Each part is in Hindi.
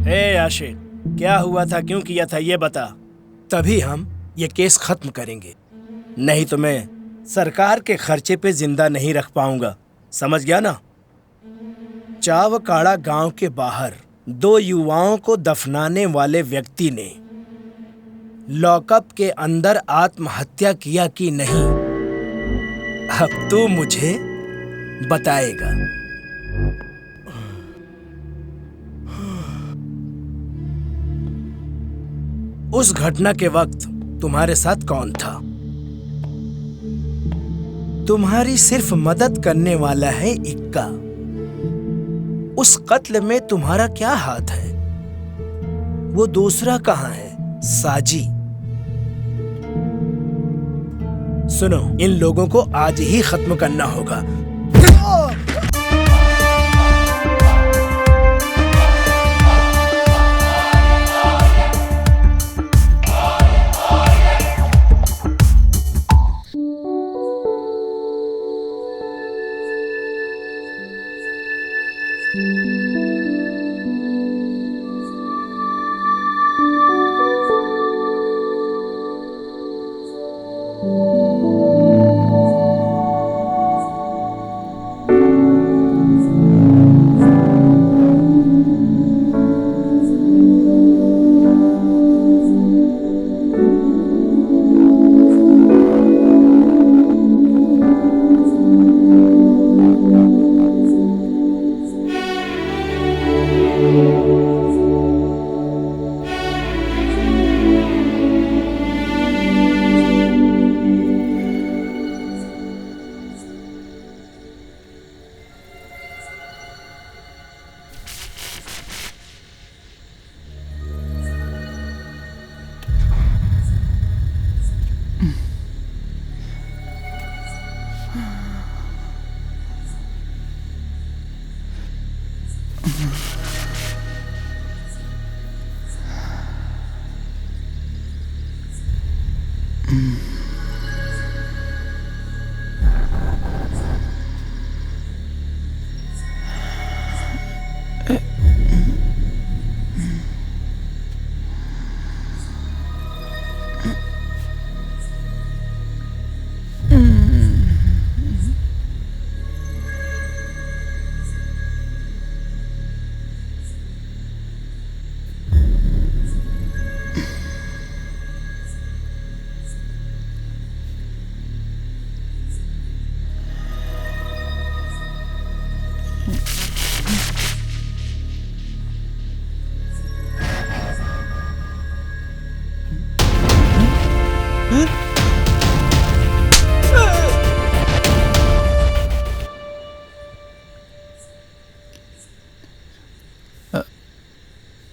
आशिक, क्या हुआ था, क्यों किया था, ये बता। तभी हम ये केस खत्म करेंगे, नहीं तो मैं सरकार के खर्चे पे जिंदा नहीं रख पाऊंगा, समझ गया ना। चावकाड़ा गांव के बाहर 2 युवाओं को दफनाने वाले व्यक्ति ने लॉकअप के अंदर आत्महत्या किया कि नहीं, अब तू मुझे बताएगा। उस घटना के वक्त तुम्हारे साथ कौन था? तुम्हारी सिर्फ मदद करने वाला है इक्का। उस कत्ल में तुम्हारा क्या हाथ है? वो दूसरा कहाँ है, साजी? सुनो, इन लोगों को आज ही खत्म करना होगा।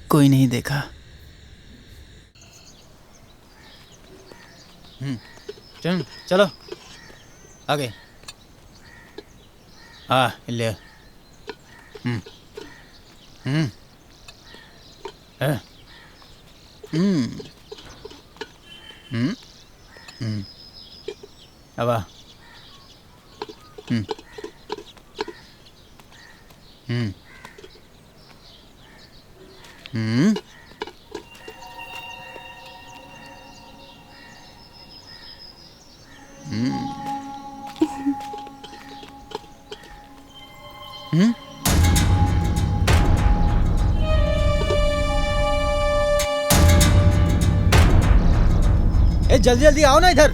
कोई नहीं देखा। चलो आगे। ले। अब जल्दी जल्दी आओ ना इधर।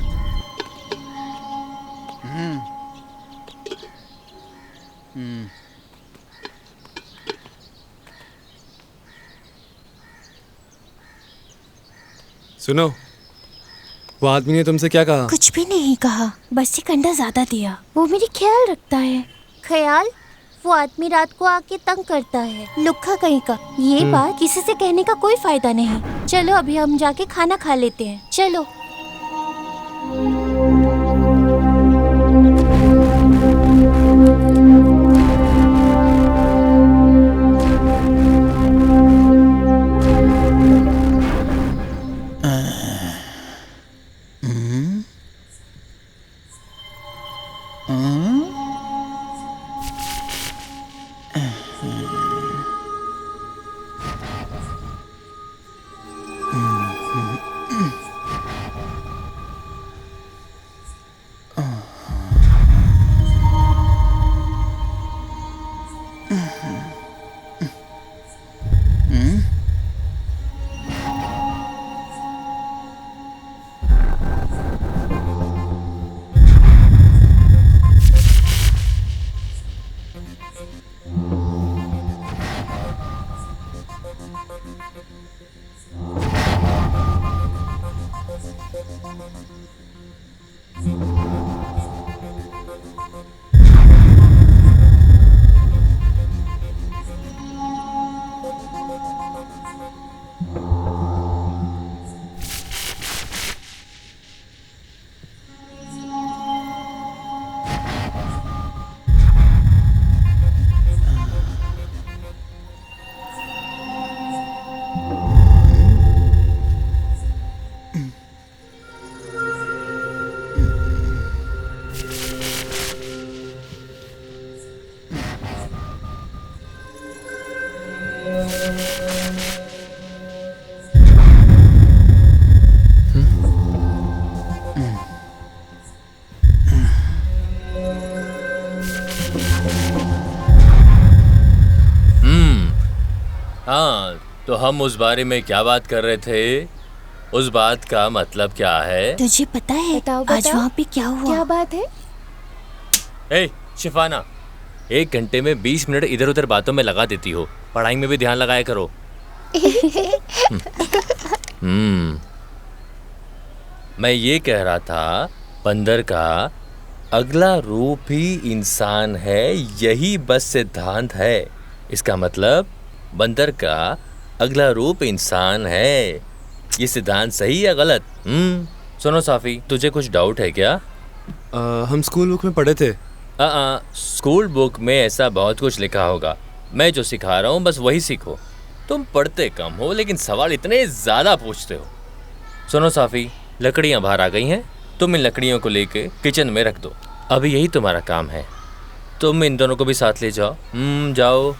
सुनो, वो आदमी ने तुमसे क्या कहा? कुछ भी नहीं कहा, बस एक अंडा ज्यादा दिया। वो मेरी ख्याल रखता है। ख्याल? वो आदमी रात को आके तंग करता है, लुक्खा कहीं का। ये बात किसी से कहने का कोई फायदा नहीं। चलो अभी हम जाके खाना खा लेते हैं, चलो। हाँ, तो हम उस बारे में क्या बात कर रहे थे? उस बात का मतलब क्या है? तुझे पता है बताओ, आज बताओ। वहाँ पे क्या हुआ? क्या बात है? ए, शिफाना, 1 घंटे में 20 मिनट इधर उधर बातों में लगा देती हो। पढ़ाई में भी ध्यान लगाया करो। मैं ये कह रहा था, बंदर का अगला रूप ही इंसान है, यही बस सिद्धांत है। इसका मतलब बंदर का अगला रूप इंसान है। ये सिद्धांत सही या गलत? सुनो साफी, तुझे कुछ डाउट है क्या? हम स्कूल बुक में पढ़े थे। स्कूल बुक में ऐसा बहुत कुछ लिखा होगा। मैं जो सिखा रहा हूँ बस वही सीखो। तुम पढ़ते कम हो लेकिन सवाल इतने ज़्यादा पूछते हो। सुनो साफी, लकड़ियाँ बाहर आ गई हैं। तुम इन लकड़ियों को लेके किचन में रख दो। अभी यही तुम्हारा काम है। तुम इन दोनों को भी साथ ले जाओ। जाओ।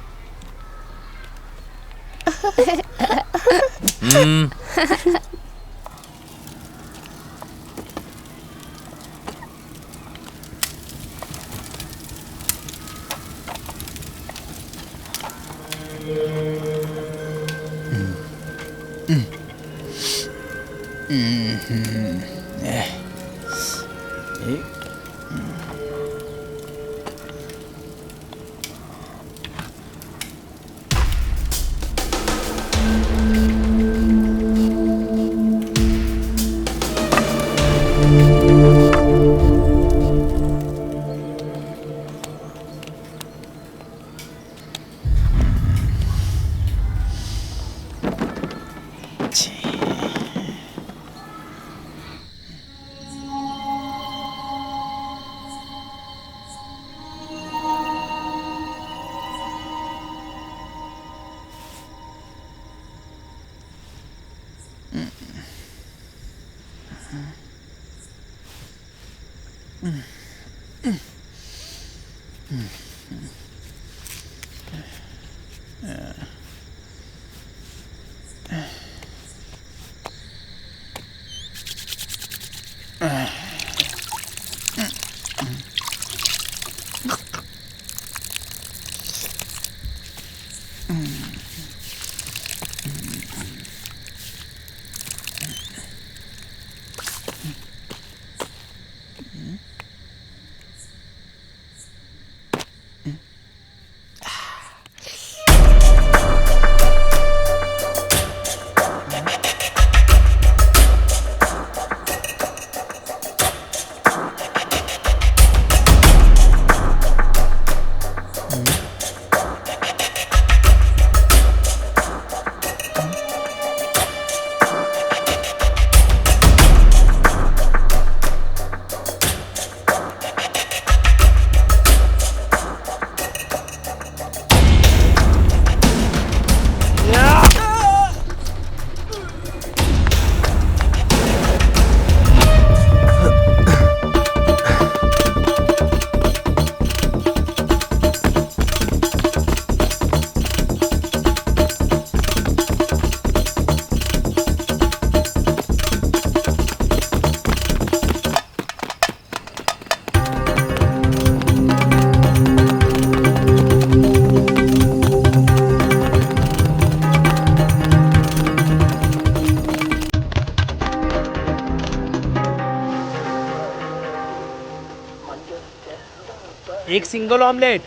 एक सिंगल ऑमलेट।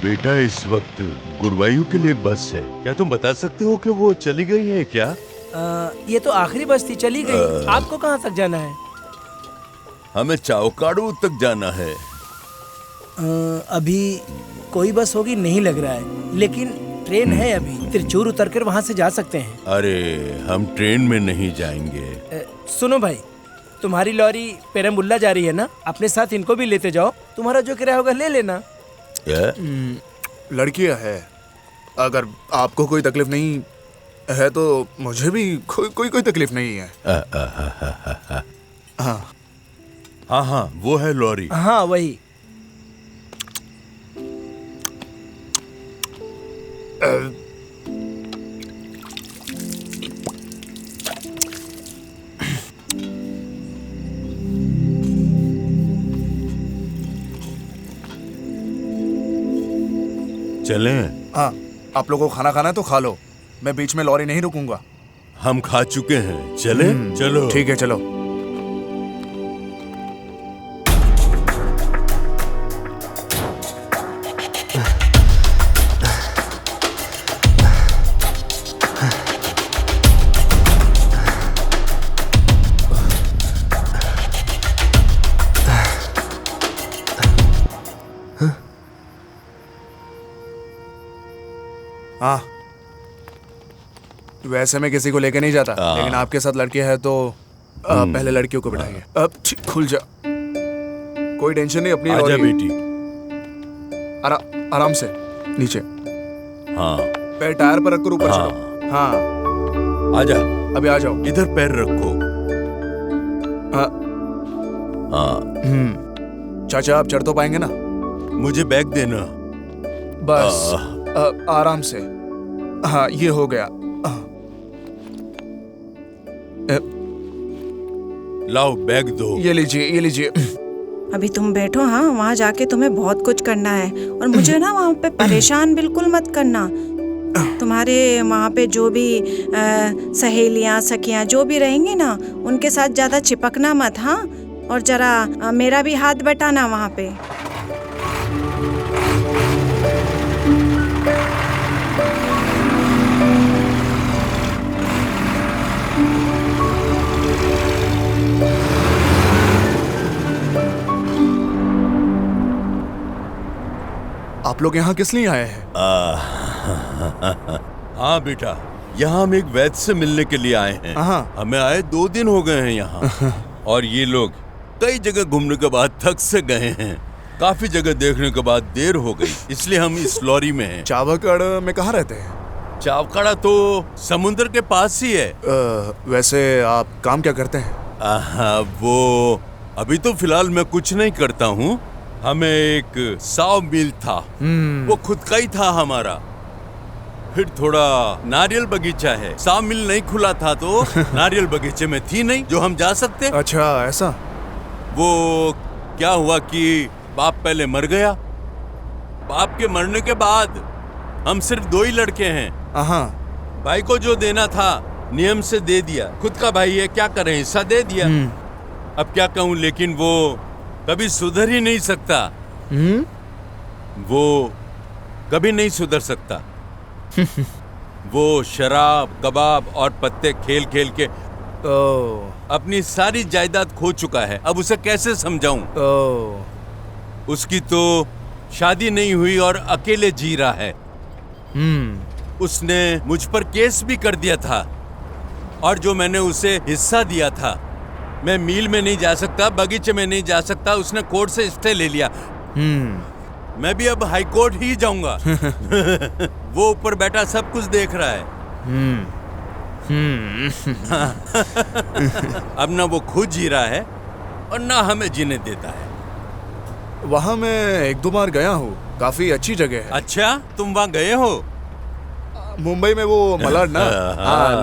बेटा, इस वक्त गुरुवायूर के लिए बस है। क्या तुम बता सकते हो कि वो चली गई है क्या? ये तो आखिरी बस थी, चली गई। आपको कहाँ तक जाना है? हमें चावकाड़ू तक जाना है। अभी कोई बस होगी नहीं लग रहा है, लेकिन ट्रेन है अभी, त्रिचूर उतरकर वहाँ से जा सकते हैं। अरे हम ट्रेन में नहीं जाएंगे। सुनो भाई, तुम्हारी लॉरी पेरम्बुल्ला जा रही है ना, अपने साथ इनको भी लेते जाओ, तुम्हारा जो किराया होगा ले लेना। लड़कियां है, अगर आपको कोई तकलीफ नहीं है तो मुझे भी कोई तकलीफ नहीं है। हाँ हाँ हाँ, वो है लॉरी। हाँ वही। चलें? हाँ, आप लोगों को खाना खाना है तो खा लो, मैं बीच में लॉरी नहीं रुकूंगा। हम खा चुके हैं, चलें? चलो ठीक है, चलो। हाँ, वैसे मैं किसी को लेके नहीं जाता, लेकिन आपके साथ लड़की है तो पहले लड़कियों को बिठाइए। अब खुल जा, कोई टेंशन नहीं, अपनी आजा बेटी। आराम से नीचे। हाँ, पैर टायर पर रखकर ऊपर चढ़ो। हाँ, आजा, अभी आ जाओ। इधर पैर रखो। हाँ। चाचा, आप चढ़ तो पाएंगे ना? मुझे बैग देना। बस आराम से। हाँ, ये हो गया। लाओ बैग दो। ये लीजिए, ये लीजिए। अभी तुम बैठो। हाँ, वहाँ जाके तुम्हें बहुत कुछ करना है और मुझे ना वहाँ पे परेशान बिल्कुल मत करना। तुम्हारे वहाँ पे जो भी सहेलियाँ सखियाँ जो भी रहेंगी ना, उनके साथ ज्यादा चिपकना मत। हाँ, और जरा मेरा भी हाथ बटाना वहाँ पे। आप लोग यहाँ किस लिए आए हैं? हाँ बेटा, यहाँ हम एक वैद्य से मिलने के लिए आए हैं। हमें आए 2 दिन हो गए हैं यहाँ। और ये लोग कई जगह घूमने के बाद थक से गए हैं, काफी जगह देखने के बाद देर हो गई, इसलिए हम इस लॉरी में हैं। चावकड़ में कहाँ रहते हैं? चावकड़ा तो समुद्र के पास ही है। वैसे आप काम क्या करते हैं? वो अभी तो फिलहाल मैं कुछ नहीं करता हूँ। हमें एक साव मिल था, वो खुद का ही था हमारा। फिर थोड़ा नारियल बगीचा है। साव मिल नहीं खुला था तो नारियल बगीचे में थी नहीं जो हम जा सकते। अच्छा, ऐसा? वो क्या हुआ कि बाप पहले मर गया। बाप के मरने के बाद हम सिर्फ 2 ही लड़के हैं। भाई को जो देना था नियम से दे दिया। खुद का भाई है, क्या करें, हिस्सा दे दिया। अब क्या कहूँ, लेकिन वो कभी सुधर ही नहीं सकता। वो कभी नहीं सुधर सकता। वो शराब, कबाब और पत्ते खेल खेल के अपनी सारी जायदाद खो चुका है। अब उसे कैसे समझाऊं? उसकी तो शादी नहीं हुई और अकेले जी रहा है। उसने मुझ पर केस भी कर दिया था, और जो मैंने उसे हिस्सा दिया था, मैं मील में नहीं जा सकता, बगीचे में नहीं जा सकता, उसने कोर्ट से स्टे ले लिया। मैं भी अब हाई कोर्ट ही जाऊंगा। वो ऊपर बैठा सब कुछ देख रहा है। अब ना वो खुद जी रहा है और ना हमें जीने देता है। वहाँ मैं 1-2 बार गया हूँ, काफी अच्छी जगह है। अच्छा, तुम वहाँ गए हो? मुंबई में वो मलाड ना,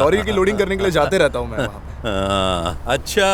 लॉरी की लोडिंग करने के लिए जाते रहता हूँ मैं वहाँ पे। अच्छा।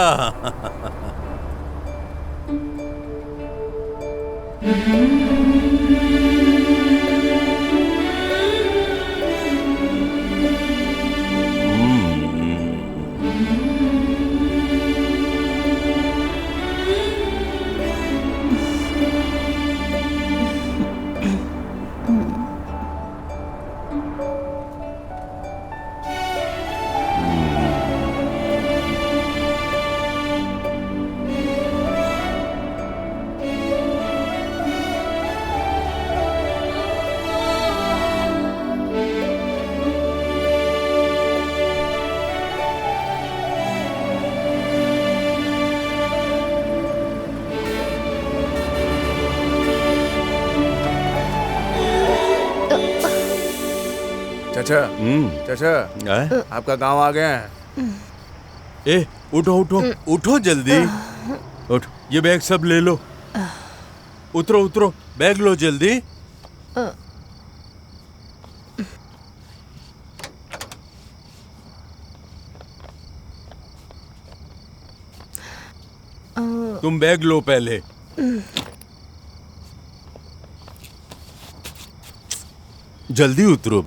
चाचा चाचा, आपका गांव आ गया है। ए उठो उठो उठो जल्दी उठ, ये बैग सब ले लो। उतरो उतरो, बैग लो जल्दी। तुम बैग लो पहले। जल्दी उतरो।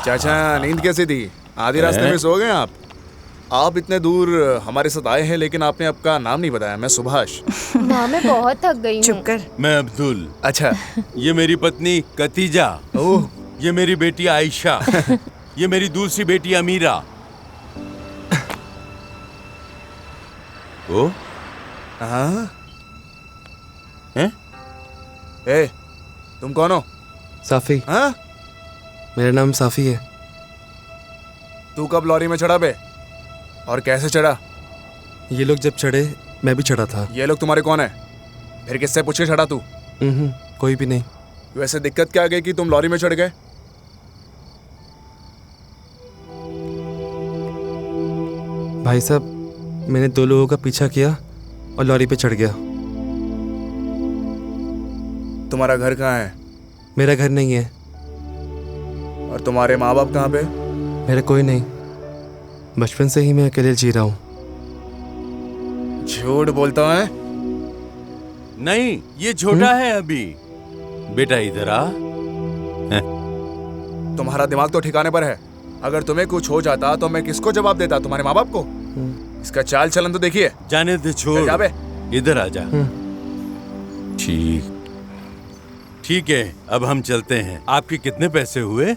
चाचा नींद कैसी थी? आधी रास्ते में सो गए आप इतने दूर हमारे साथ आए हैं, लेकिन आपने आपका नाम नहीं बताया। मैं सुभाष। माँ मैं बहुत थक गई हूँ। चुप कर। मैं अब्दुल। अच्छा, ये मेरी पत्नी कतीजा। ओह, ये मेरी बेटी आयशा। ये मेरी दूसरी बेटी अमीरा। ओ हाँ? हैं? ए, तुम कौन हो? साफी। हाँ? मेरा नाम साफी है। तू कब लॉरी में चढ़ा बे? और कैसे चढ़ा? ये लोग जब चढ़े मैं भी चढ़ा था। ये लोग तुम्हारे कौन है? फिर किससे पूछ के चढ़ा तू? कोई भी नहीं। वैसे दिक्कत क्या आ गई कि तुम लॉरी में चढ़ गए? भाई साहब, मैंने 2 लोगों का पीछा किया और लॉरी पे चढ़ गया। तुम्हारा घर कहाँ है? मेरा घर नहीं है। और तुम्हारे माँ बाप कहाँ पे? मेरा कोई नहीं। बचपन से ही मैं अकेले जी रहा हूँ। झूठ बोलता है? नहीं, ये छोटा है अभी। बेटा इधर आ। तुम्हारा दिमाग तो ठिकाने पर है। अगर तुम्हें कुछ हो जाता तो मैं किसको जवाब देता? तुम्हारे माँ बाप को? इसका चाल चलन तो देखिए। जाने दे, छोड़। जा बे। इधर आ जा। ठीक है, अब हम चलते हैं। आपके कितने पैसे हुए?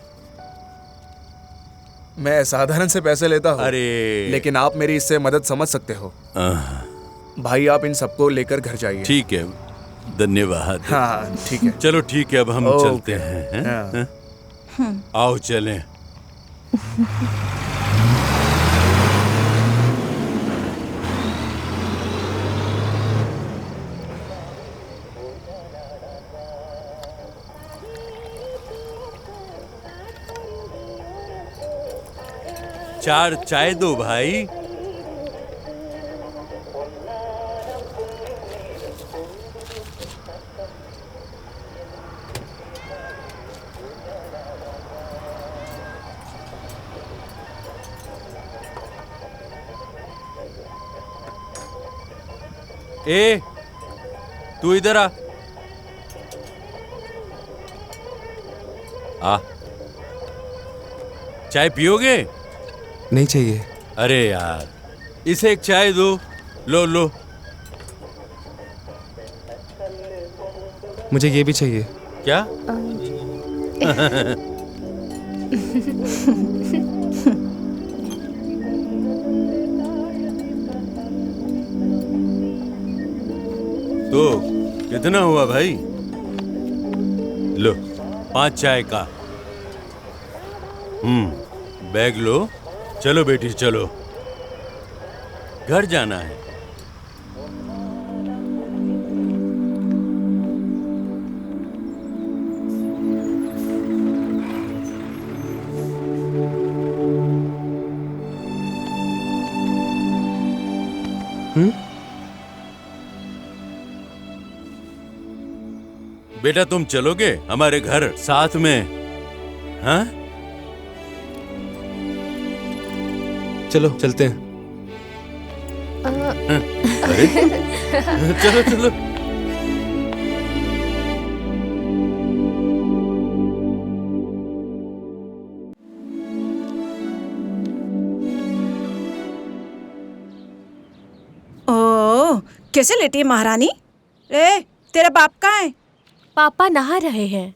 मैं साधारण से पैसे लेता हूँ। अरे लेकिन आप मेरी इससे मदद समझ सकते हो। भाई आप इन सबको लेकर घर जाइए। ठीक है, धन्यवाद। हाँ ठीक है। चलो ठीक है, अब हम चलते हैं। हाँ। आओ चलें। चार चाय दो भाई। ए, तू इधर आ। चाय पियोगे? नहीं चाहिए। अरे यार, इसे एक चाय दो। लो लो। मुझे ये भी चाहिए। क्या? तो कितना हुआ भाई? लो 5 चाय का। बैग लो। चलो बेटी चलो, घर जाना है। बेटा तुम चलोगे हमारे घर साथ में? हाँ चलो चलते हैं। अरे चलो चलो। ओह, कैसे लेटी है महारानी? तेरा बाप कहाँ है? पापा नहा रहे हैं।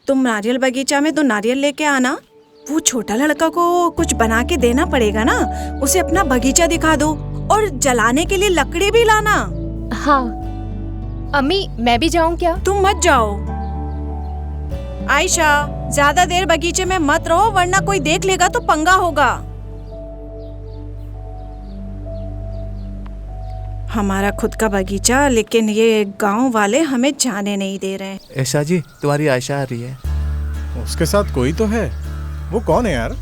तुम नारियल बगीचा में तो नारियल लेके आना। वो छोटा लड़का को कुछ बना के देना पड़ेगा ना। उसे अपना बगीचा दिखा दो और जलाने के लिए लकड़ी भी लाना। हाँ अम्मी, मैं भी जाऊँ क्या? तुम मत जाओ। आयशा, ज्यादा देर बगीचे में मत रहो वरना कोई देख लेगा तो पंगा होगा। हमारा खुद का बगीचा, लेकिन ये गांव वाले हमें जाने नहीं दे रहे हैं। ऐशा जी, तुम्हारी आयशा आ रही है। उसके साथ कोई तो है। वो कौन है यार?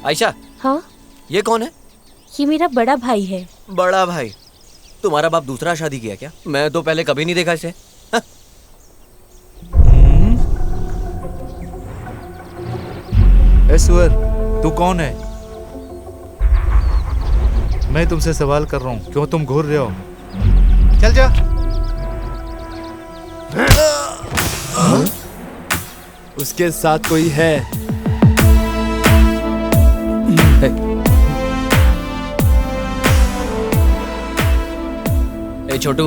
आयशा, हाँ, ये कौन है? ये मेरा बड़ा भाई है। बड़ा भाई? तुम्हारा बाप दूसरा शादी किया क्या? मैं तो पहले कभी नहीं देखा इसे। हाँ? ए सुअर, तू कौन है? मैं तुमसे सवाल कर रहा हूँ, क्यों तुम घूर रहे हो? चल जा। उसके साथ कोई है। ए छोटू,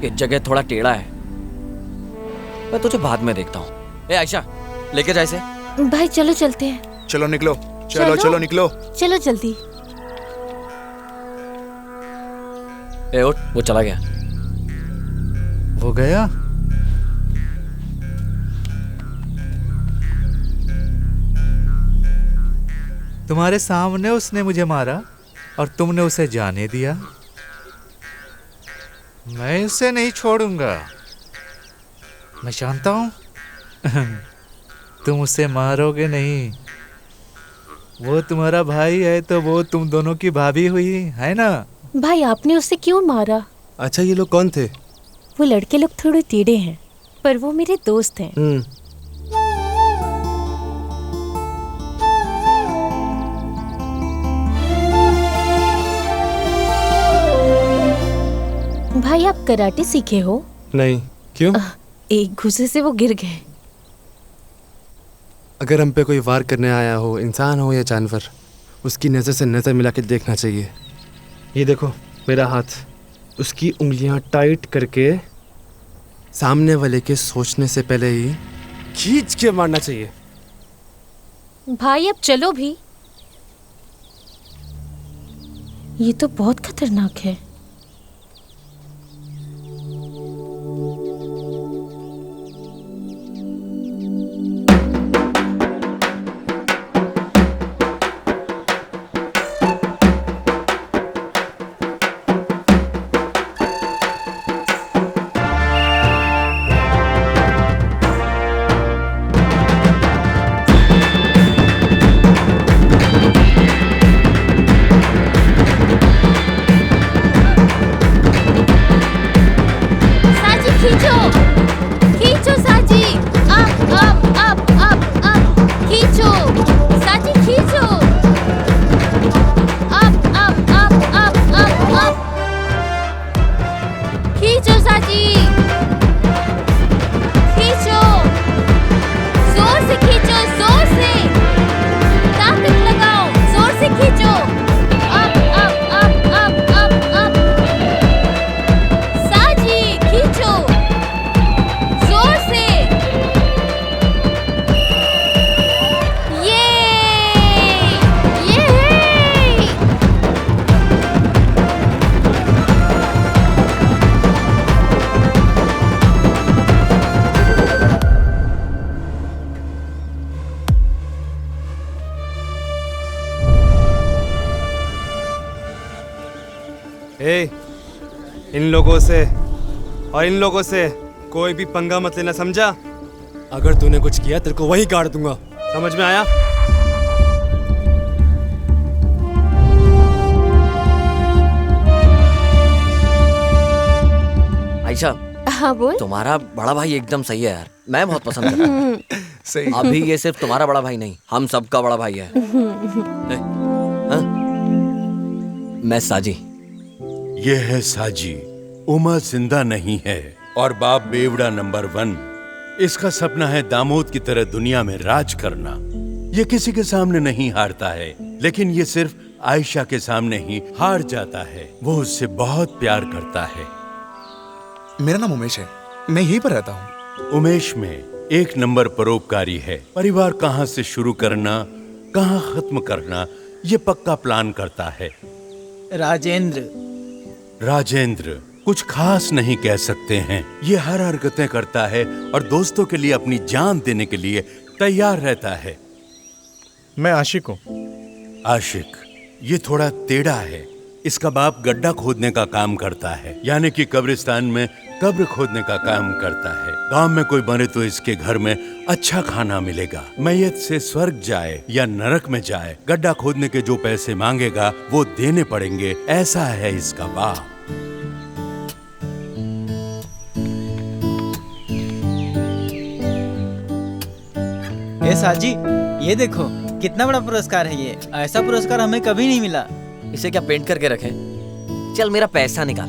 ये जगह थोड़ा टेढ़ा है, मैं तुझे बाद में देखता हूँ। ए आयशा, लेके जा इसे। भाई चलो चलते हैं। चलो निकलो, चलो चलो निकलो। चलो जल्दी। ए उठ, वो चला गया। वो गया? तुम्हारे सामने उसने मुझे मारा और तुमने उसे जाने दिया। मैं उसे नहीं छोड़ूंगा। मैं जानता हूं तुम उसे मारोगे नहीं। वो तुम्हारा भाई है तो वो तुम दोनों की भाभी हुई है ना? भाई आपने उसे क्यों मारा? अच्छा, ये लोग कौन थे? वो लड़के लोग थोड़े टेढ़े हैं, पर वो मेरे दोस्त हैं। भाई आप कराटे सीखे हो? नहीं। क्यों? एक घुसे से वो गिर गए। अगर हम पे कोई वार करने आया हो, इंसान हो या जानवर, उसकी नज़र से नज़र मिला के देखना चाहिए। ये देखो मेरा हाथ, उसकी उंगलियां टाइट करके सामने वाले के सोचने से पहले ही खींच के मारना चाहिए। भाई अब चलो भी। ये तो बहुत खतरनाक है। इन लोगों से और इन लोगों से कोई भी पंगा मत लेना, समझा? अगर तूने कुछ किया तेरे को वही काट दूंगा, समझ में आया? आयशा, हाँ बोल। तुम्हारा बड़ा भाई एकदम सही है यार, मैं बहुत पसंद करता हूँ। सही। अभी ये सिर्फ तुम्हारा बड़ा भाई नहीं, हम सबका बड़ा भाई है। हाँ? मैं साजी। ये है साजी। उमा जिंदा नहीं है और बाप बेवड़ा नंबर 1। इसका सपना है दामोद की तरह दुनिया में राज करना। ये किसी के सामने नहीं हारता है, लेकिन ये सिर्फ आयशा के सामने ही हार जाता है। वो उससे बहुत प्यार करता है। मेरा नाम उमेश है, मैं यहीं पर रहता हूँ। उमेश में एक नंबर परोपकारी है। परिवार कहाँ से शुरू करना, कहाँ खत्म करना, ये पक्का प्लान करता है। राजेंद्र कुछ खास नहीं कह सकते हैं। ये हर हरकतें करता है और दोस्तों के लिए अपनी जान देने के लिए तैयार रहता है। मैं आशिक हूँ। आशिक ये थोड़ा टेढ़ा है। इसका बाप गड्ढा खोदने का काम करता है, यानी कि कब्रिस्तान में कब्र खोदने का काम करता है। गांव में कोई मरे तो इसके घर में अच्छा खाना मिलेगा। मैयत से स्वर्ग जाए या नरक में जाए, गड्ढा खोदने के जो पैसे मांगेगा वो देने पड़ेंगे। ऐसा है इसका बाप। ए साजी, ये देखो कितना बड़ा पुरस्कार है ये। ऐसा पुरस्कार हमें कभी नहीं मिला। इसे क्या पेंट करके रखे? चल मेरा पैसा निकाल।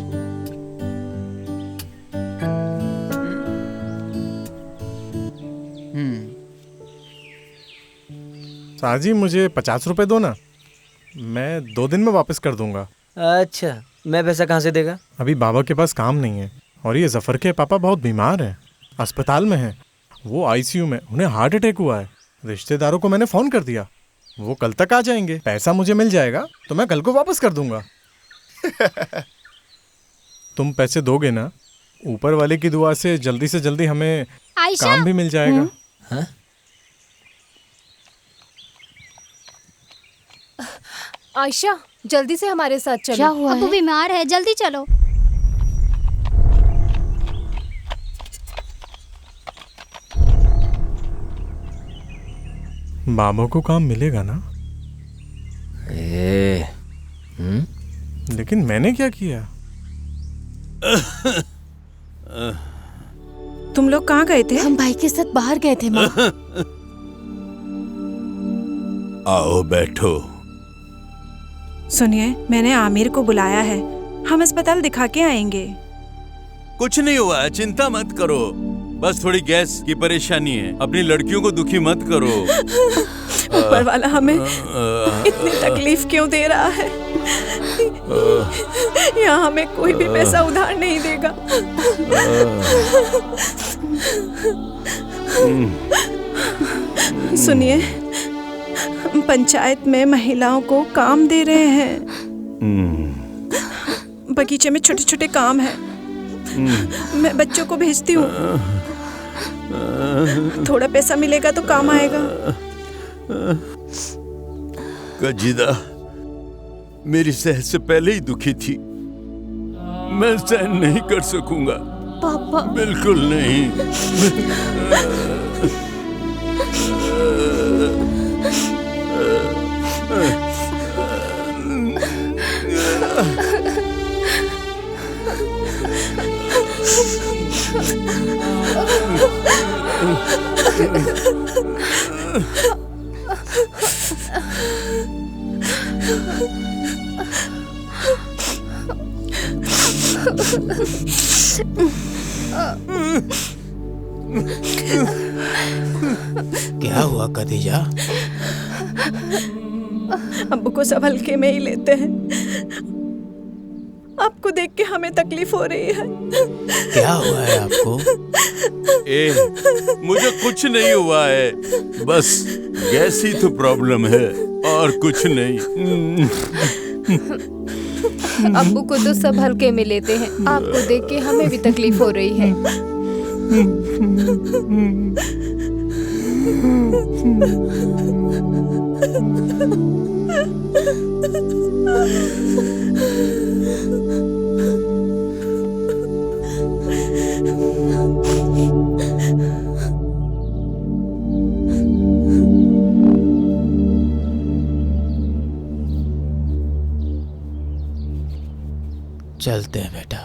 साजी मुझे 50 रुपए दो ना, मैं 2 दिन में वापस कर दूंगा। अच्छा, मैं पैसा कहाँ से देगा? अभी बाबा के पास काम नहीं है और ये जफर के पापा बहुत बीमार हैं, अस्पताल में हैं। वो आईसीयू में, उन्हें हार्ट अटैक हुआ है। रिश्तेदारों को मैंने फोन कर दिया, वो कल तक आ जाएंगे। पैसा मुझे मिल जाएगा तो मैं कल को वापस कर दूंगा। तुम पैसे दोगे ना? ऊपर वाले की दुआ से जल्दी हमें काम भी मिल जाएगा। हाँ? आयशा, जल्दी से हमारे साथ चलो। क्या हुआ अबू है? बीमार है, जल्दी चलो। बाबा को काम मिलेगा ना? लेकिन मैंने क्या किया? तुम लोग कहाँ गए थे? हम भाई के साथ बाहर गए थे माँ। आओ बैठो। सुनिए, मैंने आमिर को बुलाया है, हम अस्पताल दिखा के आएंगे। कुछ नहीं हुआ है, चिंता मत करो। बस थोड़ी गैस की परेशानी है। अपनी लड़कियों को दुखी मत करो। ऊपर वाला हमें इतनी तकलीफ क्यों दे रहा है? यहाँ हमें कोई भी पैसा उधार नहीं देगा। सुनिए, पंचायत में महिलाओं को काम दे रहे हैं। बगीचे में छोटे छोटे काम है, मैं बच्चों को भेजती हूँ। थोड़ा पैसा मिलेगा तो काम आएगा। कजीदा मेरी सेहत से पहले ही दुखी थी। मैं सहन नहीं कर सकूंगा। पापा बिल्कुल नहीं। क्या हुआ खदीजा? अब्बू को सब हल्के में ही लेते हैं। आपको देख के हमें तकलीफ हो रही है। क्या हुआ है आपको? मुझे कुछ नहीं हुआ है, बस गैस ही तो प्रॉब्लम है और कुछ नहीं। अब्बू को तो सब हल्के में लेते हैं, आपको देख के हमें भी तकलीफ हो रही है। चलते हैं बेटा।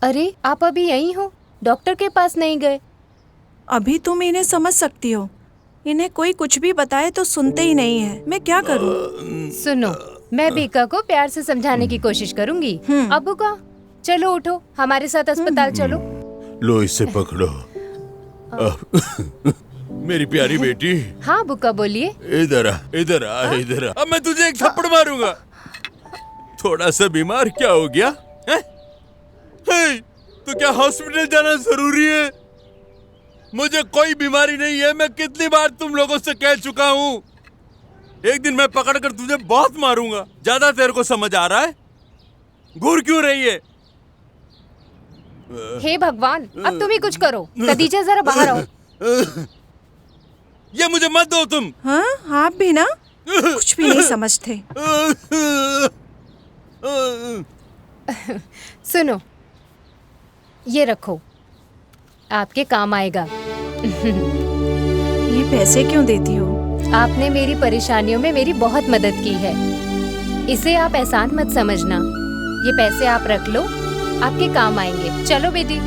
अरे आप अभी यहीं हो, डॉक्टर के पास नहीं गए? अभी तुम इन्हें समझ सकती हो, इन्हें कोई कुछ भी बताए तो सुनते ही नहीं है। मैं क्या करूं? सुनो, मैं बीका को प्यार से समझाने की कोशिश करूंगी। अबू का, चलो उठो, हमारे साथ अस्पताल चलो। लो इसे पकड़ो। मेरी प्यारी बेटी। हाँ बुका बोलिए। इधर आ, इधर आ, इधर आ। अब मैं तुझे एक थप्पड़ मारूंगा। थोड़ा सा बीमार क्या हो गया है? तो क्या हॉस्पिटल जाना जरूरी है? मुझे कोई बीमारी नहीं है। मैं कितनी बार तुम लोगों से कह चुका हूँ। एक दिन मैं पकड़कर तुझे बहुत मारूंगा। ज्यादा तेरे को समझ आ रहा है? घूर क्यों रही है? हे भगवान, अब तुम ही कुछ करो। खदीजा जरा बाहर आओ। ये मुझे मत दो तुम। हाँ, आप भी ना कुछ भी नहीं समझते। सुनो, ये रखो, आपके काम आएगा। ये पैसे क्यों देती हो? आपने मेरी परेशानियों में मेरी बहुत मदद की है, इसे आप एहसान मत समझना। ये पैसे आप रख लो, आपके काम आएंगे। चलो बेटी।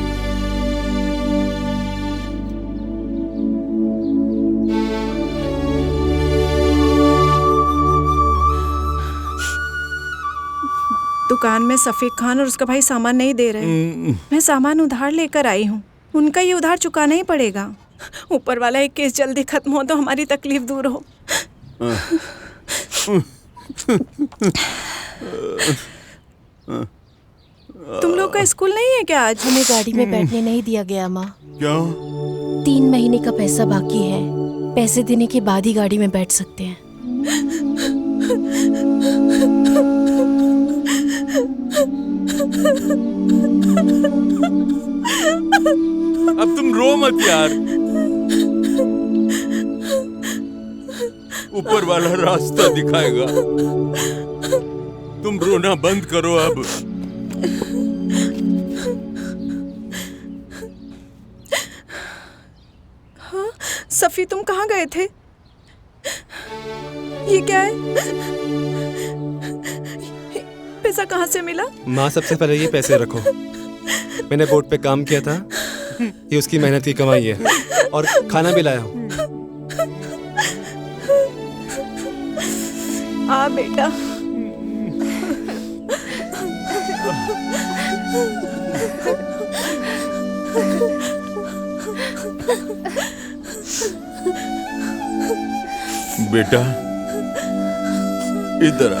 दुकान में सफीक खान और उसका भाई सामान नहीं दे रहे। मैं सामान उधार लेकर आई हूँ, उनका ये उधार चुकाना ही पड़ेगा। ऊपर वाला एक केस जल्दी खत्म हो तो हमारी तकलीफ दूर हो। तुम लोग का स्कूल नहीं है क्या आज? हमें गाड़ी में बैठने नहीं दिया गया माँ। क्यों? 3 महीने का पैसा बाकी है। पैसे देने के बाद ही गाड़ी में बैठ सकते हैं। अब तुम रो मत यार। ऊपर वाला रास्ता दिखाएगा। तुम रोना बंद करो अब। हाँ, सफी तुम कहाँ गए थे? ये क्या है? पैसा कहाँ से मिला? माँ, सबसे पहले ये पैसे रखो। मैंने बोर्ड पे काम किया था, ये उसकी मेहनत की कमाई है। और खाना भी लाया हूँ। आ बेटा। बेटा इधर आ।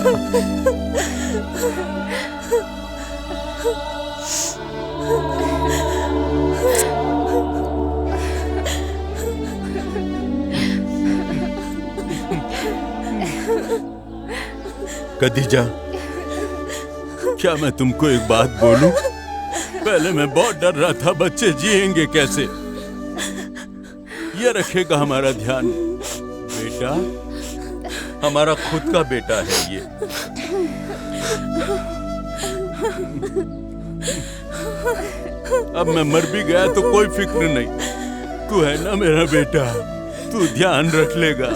खदीजा, क्या मैं तुमको एक बात बोलूं? पहले मैं बहुत डर रहा था बच्चे जिएंगे कैसे। ये रखेगा हमारा ध्यान। बेटा हमारा खुद का बेटा है ये। अब मैं मर भी गया तो कोई फिक्र नहीं। तू है ना मेरा बेटा, तू ध्यान रख लेगा।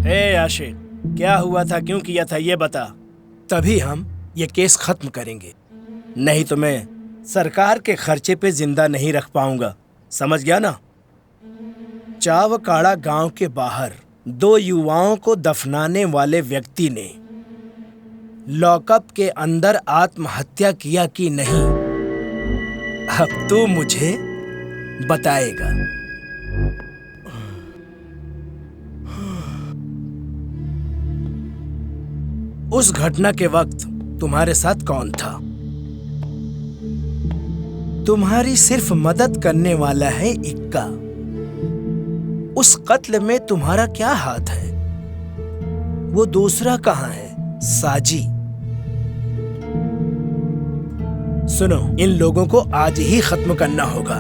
ए आशिक, क्या हुआ था, क्यों किया था, ये बता। तभी हम ये केस खत्म करेंगे, नहीं तो मैं सरकार के खर्चे पे जिंदा नहीं रख पाऊंगा, समझ गया ना। चावकाड़ा गांव के बाहर 2 युवाओं को दफनाने वाले व्यक्ति ने लॉकअप के अंदर आत्महत्या किया कि नहीं, अब तू मुझे बताएगा। उस घटना के वक्त तुम्हारे साथ कौन था? तुम्हारी सिर्फ मदद करने वाला है इक्का। उस कत्ल में तुम्हारा क्या हाथ है? वो दूसरा कहाँ है, साजी? सुनो, इन लोगों को आज ही खत्म करना होगा।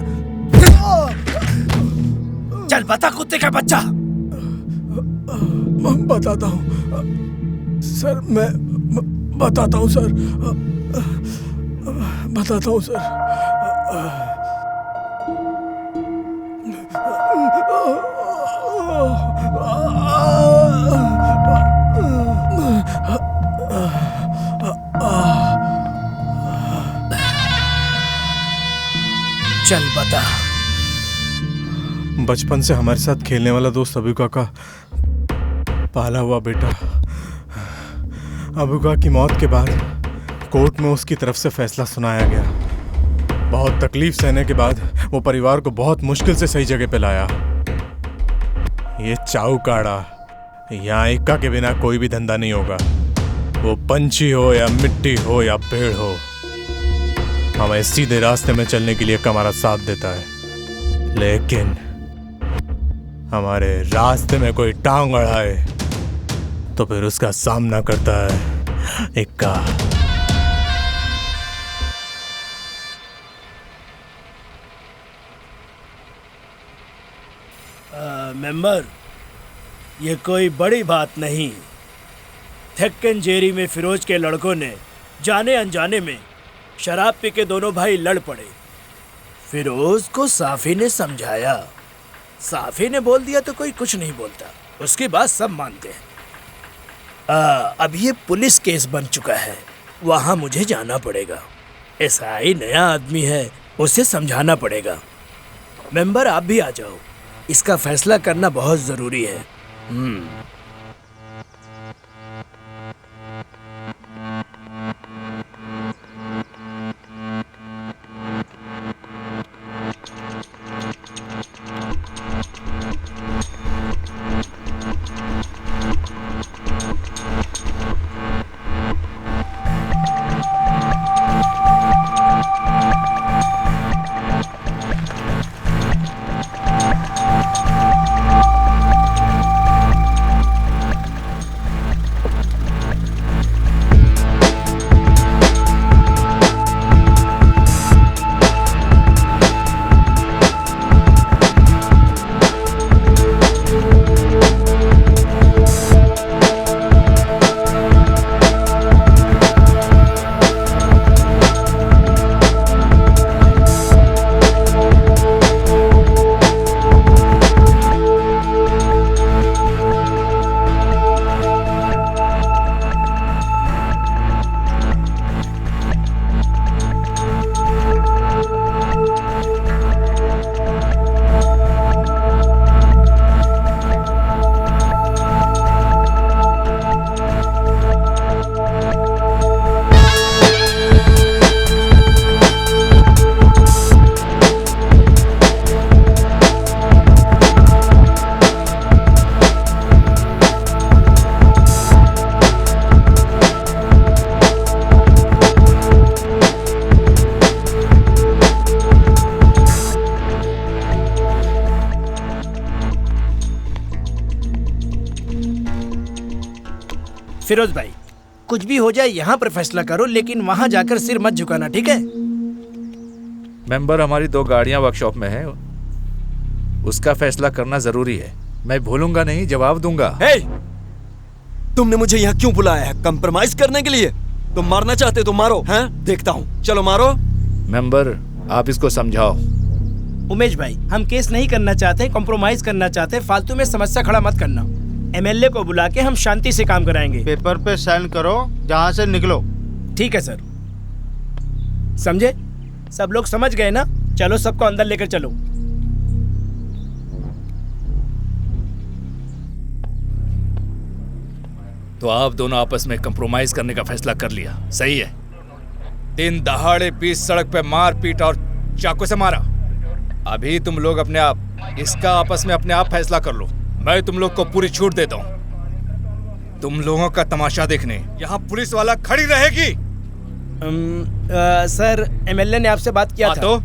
चल बता कुत्ते का बच्चा। बताता हूँ सर, मैं बताता हूँ सर, बताता हूँ सर। चल बता। बचपन से हमारे साथ खेलने वाला दोस्त अबुका का पाला हुआ बेटा। अबुका की मौत के बाद कोर्ट में उसकी तरफ से फैसला सुनाया गया। बहुत तकलीफ सहने के बाद वो परिवार को बहुत मुश्किल से सही जगह पे लाया। ये चावकाड़ा, यहाँ इक्का के बिना कोई भी धंधा नहीं होगा। वो पंछी हो या मिट्टी हो या पेड़ हो, हमें सीधे रास्ते में चलने के लिए हमारा साथ देता है। लेकिन हमारे रास्ते में कोई टांग अड़ाए तो फिर उसका सामना करता है इक्का। मेंबर, ये कोई बड़ी बात नहीं। थेक्केन में फिरोज के लड़कों ने जाने अनजाने में शराब पी के दोनों भाई लड़ पड़े। फिरोज को साफी ने समझाया, साफी ने बोल दिया तो कोई कुछ नहीं बोलता, उसकी बात सब मानते हैं। अब ये पुलिस केस बन चुका है, वहाँ मुझे जाना पड़ेगा। एसआई नया आदमी है, उसे समझाना पड़ेगा। मेंबर आप भी आ जाओ, इसका फैसला करना बहुत जरूरी है। फिरोज भाई, कुछ भी हो जाए यहाँ पर फैसला करो, लेकिन वहाँ जाकर सिर मत झुकाना, ठीक है? मेंबर, हमारी 2 गाड़ियाँ वर्कशॉप में हैं, उसका फैसला करना जरूरी है। मैं भूलूंगा नहीं, जवाब दूंगा। हे! तुमने मुझे यहाँ क्यों बुलाया है? कंप्रोमाइज करने के लिए? तुम मारना चाहते तो मारो, हैं? देखता हूँ, चलो मारो। मेंबर, आप इसको समझाओ। उमेश भाई, हम केस नहीं करना चाहते, कॉम्प्रोमाइज करना चाहते, फालतू में समस्या खड़ा मत करना। एमएलए को बुला के हम शांति से काम कराएंगे। पेपर पे साइन करो, जहाँ से निकलो। ठीक है सर। समझे? सब लोग समझ गए ना? चलो सबको अंदर लेकर चलो। तो आप दोनों आपस में कंप्रोमाइज करने का फैसला कर लिया, सही है। दिन दहाड़े बीच सड़क पे मार पीट और चाकू से मारा। अभी तुम लोग अपने आप इसका आपस में अपने आप फैसला कर लो। मैं तुम लोग को पूरी छूट देता हूँ। तुम लोगों का तमाशा देखने यहाँ पुलिस वाला खड़ी रहेगी। सर एमएलए ने आपसे बात किया था। तो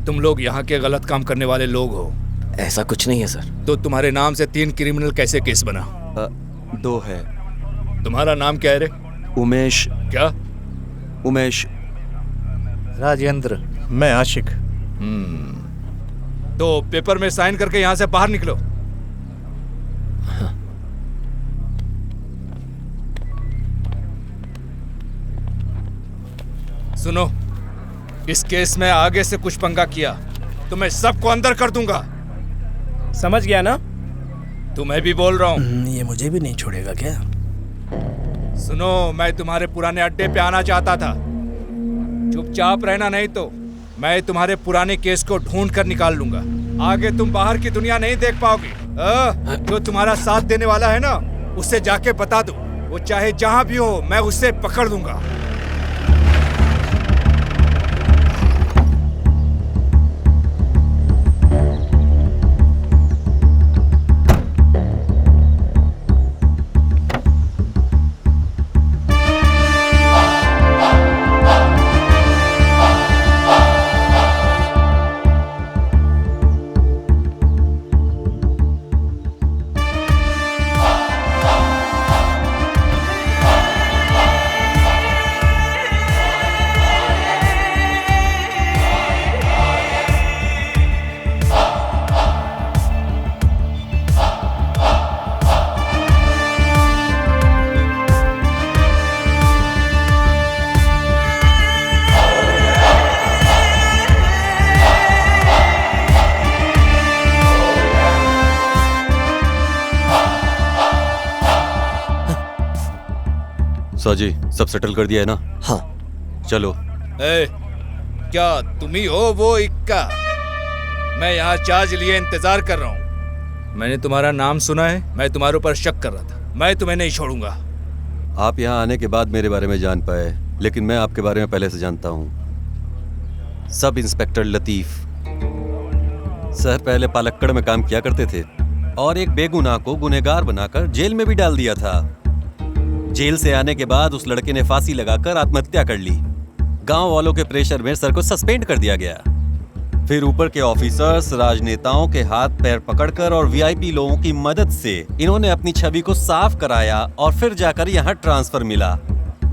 तुम लोग यहाँ के गलत काम करने वाले लोग हो। ऐसा कुछ नहीं है सर। तो तुम्हारे नाम से 3 क्रिमिनल कैसे केस बना? 2 है। तुम्हारा नाम क्या है रे? उमेश। क्या? उमेश। राजेंद्र। मैं आशिक। तो पेपर में साइन करके यहाँ से बाहर निकलो। सुनो, इस केस में आगे से कुछ पंगा किया तो मैं सबको अंदर कर दूंगा। समझ गया ना? तुम्हें भी बोल रहा हूँ। ये मुझे भी नहीं छोड़ेगा क्या? सुनो, मैं तुम्हारे पुराने अड्डे पे आना चाहता था। चुपचाप रहना, नहीं तो मैं तुम्हारे पुराने केस को ढूंढ कर निकाल लूंगा। आगे तुम बाहर की दुनिया नहीं देख पाओगे। जो तुम्हारा साथ देने वाला है ना, उससे जाके बता दो, वो चाहे जहां भी हो मैं उससे पकड़ लूंगा। साजी, सब सेटल कर दिया है ना? हाँ। चलो। क्या तुम ही हो वो इक्का? मैं यहाँ चार्ज लिए इंतजार कर रहा हूँ। मैंने तुम्हारा नाम सुना है, मैं तुम्हारे ऊपर शक कर रहा था। मैं तुम्हें नहीं छोड़ूंगा। आप यहाँ आने के बाद मेरे बारे में जान पाए, लेकिन मैं आपके बारे में पहले से जानता हूँ। सब इंस्पेक्टर लतीफ सर पहले पालक्कड़ में काम किया करते थे और एक बेगुनाह को गुनहगार बनाकर जेल में भी डाल दिया था। जेल से आने के बाद उस लड़के ने फांसी लगाकर आत्महत्या कर ली। गांव वालों के प्रेशर में सर को सस्पेंड कर दिया गया। फिर ऊपर के ऑफिसर्स, राजनेताओं के हाथ पैर पकड़कर और वीआईपी लोगों की मदद से इन्होंने अपनी छवि को साफ कराया और फिर जाकर यहाँ ट्रांसफर मिला।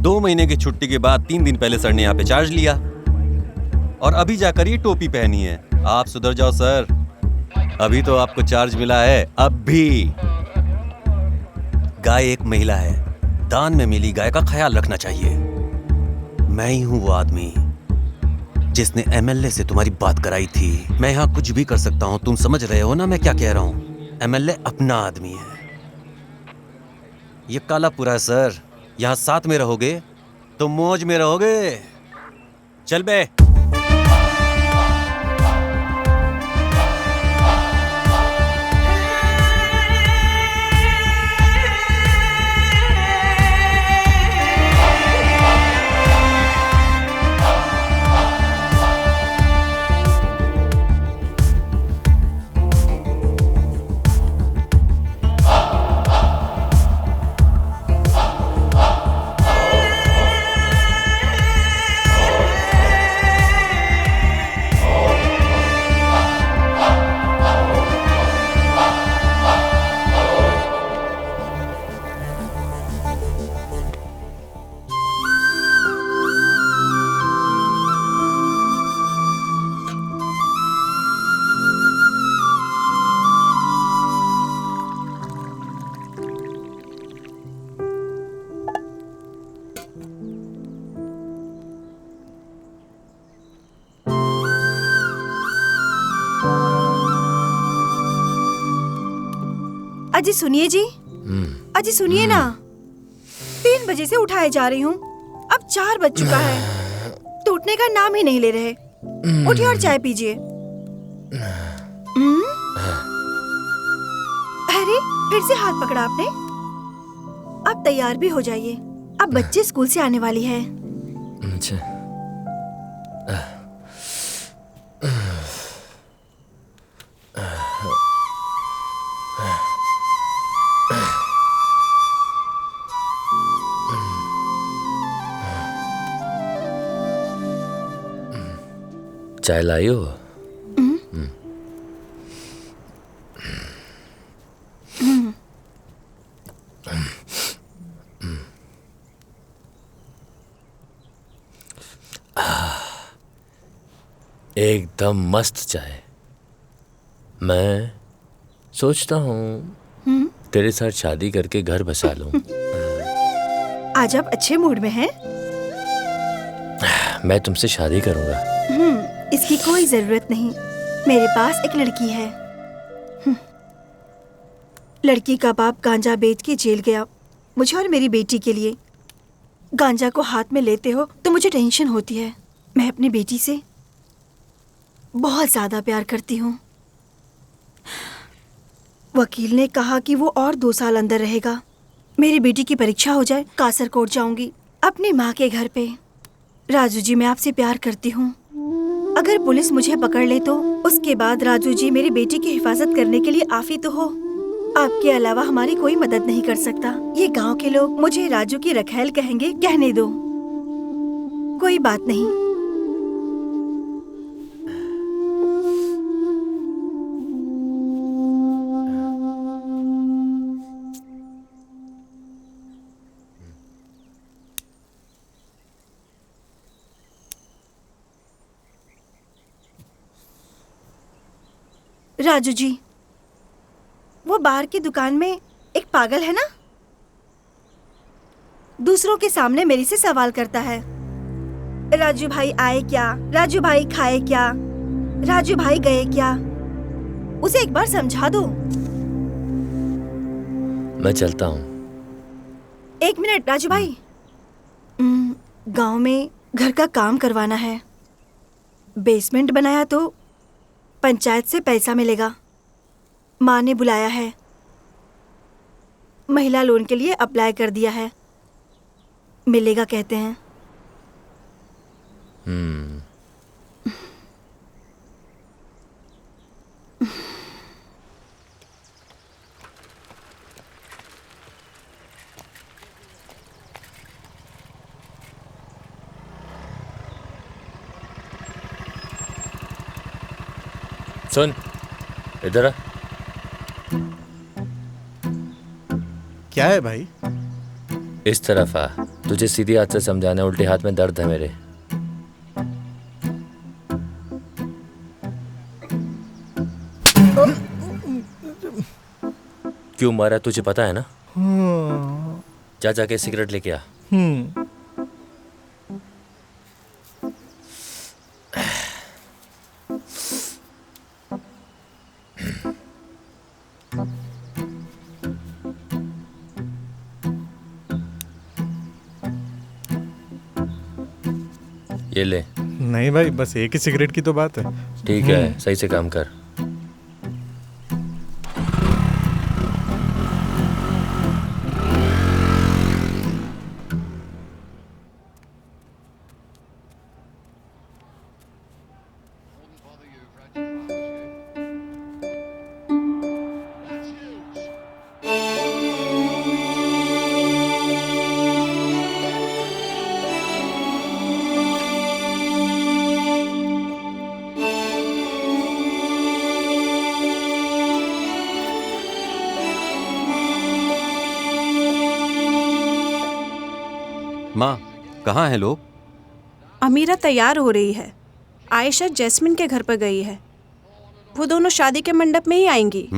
2 महीने की छुट्टी के बाद 3 दिन पहले सर ने यहाँ पे चार्ज लिया और अभी जाकर ये टोपी पहनी है। आप सुधर जाओ सर, अभी तो आपको चार्ज मिला है। अब भी गाय एक महिला है, दान में मिली गाय का ख्याल रखना चाहिए। मैं ही हूं वो आदमी जिसने एमएलए से तुम्हारी बात कराई थी। मैं यहाँ कुछ भी कर सकता हूँ, तुम समझ रहे हो ना मैं क्या कह रहा हूँ? एमएलए अपना आदमी है। ये कालापुरा है सर, यहाँ साथ में रहोगे तो मौज में रहोगे। चल बे। अजी सुनिए जी, अजी सुनिए ना। 3 बजे से उठाए जा रही हूँ, अब 4 बज चुका है, टूटने का नाम ही नहीं ले रहे। उठिए और चाय पीजिए। अरे फिर से हाथ पकड़ा आपने। अब तैयार भी हो जाइए, अब बच्चे स्कूल से आने वाली है। अच्छा। चाय लाई हो? एकदम मस्त चाय। मैं सोचता हूँ तेरे साथ शादी करके घर बसा लूं। आज आप अच्छे मूड में हैं? मैं तुमसे शादी करूंगा। इसकी कोई जरूरत नहीं, मेरे पास एक लड़की है। लड़की का बाप गांजा बेच के जेल गया, मुझे और मेरी बेटी के लिए। गांजा को हाथ में लेते हो तो मुझे टेंशन होती है। मैं अपनी बेटी से बहुत ज्यादा प्यार करती हूँ। वकील ने कहा कि वो और 2 साल अंदर रहेगा। मेरी बेटी की परीक्षा हो जाए, कासरकोट जाऊंगी अपनी माँ के घर पे। राजू जी, मैं आपसे प्यार करती हूँ। अगर पुलिस मुझे पकड़ ले तो उसके बाद राजू जी मेरी बेटी की हिफाजत करने के लिए आफी तो हो। आपके अलावा हमारी कोई मदद नहीं कर सकता। ये गांव के लोग मुझे राजू की रखैल कहेंगे, कहने दो, कोई बात नहीं। राजू जी, वो बाहर की दुकान में एक पागल है ना, दूसरों के सामने मेरे से सवाल करता है, राजू भाई आए क्या, राजू भाई खाए क्या, राजू भाई गए क्या। उसे एक बार समझा दो। मैं चलता हूँ। 1 मिनट राजू भाई, गांव में घर का काम करवाना है। बेसमेंट बनाया तो पंचायत से पैसा मिलेगा। माँ ने बुलाया है, महिला लोन के लिए अप्लाई कर दिया है, मिलेगा कहते हैं। सुन, इधर आ। क्या है भाई? इस तरफ आ, तुझे सीधी हाथ से समझाना, उल्टे हाथ में दर्द है मेरे। क्यों मारा तुझे पता है ना? जा जाके सिगरेट लेके आ। ये ले। नहीं भाई, बस एक ही सिगरेट की तो बात है। ठीक है, सही से काम कर। माँ, कहाँ हैं लोग? अमीरा तैयार हो रही है, आयशा जैस्मिन के घर पर गई है। वो दोनों शादी के मंडप में ही आएंगी।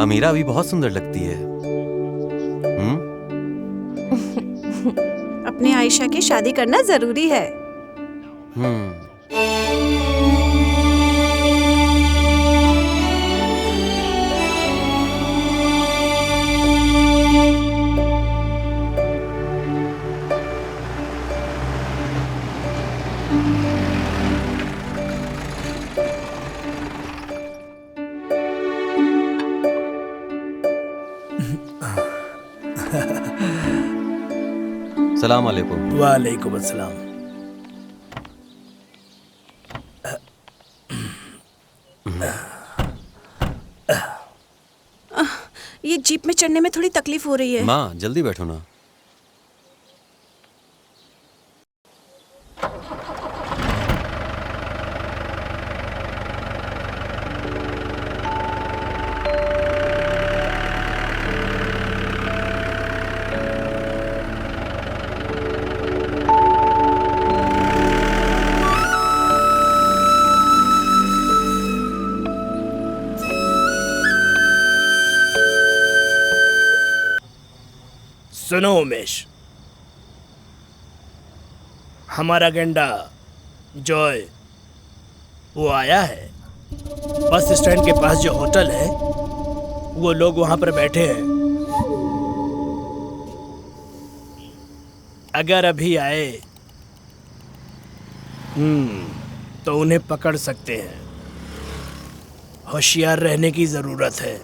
अमीरा अभी बहुत सुंदर लगती है। अपनी आयशा की शादी करना जरूरी है। सलाम अलैकुम। वालेकुम अस्सलाम। ये जीप में चढ़ने में थोड़ी तकलीफ हो रही है। माँ जल्दी बैठो ना। सुनो उमेश, हमारा गेंडा जॉय वो आया है। बस स्टैंड के पास जो होटल है वो लोग वहां पर बैठे हैं। अगर अभी आए तो उन्हें पकड़ सकते हैं। होशियार रहने की जरूरत है।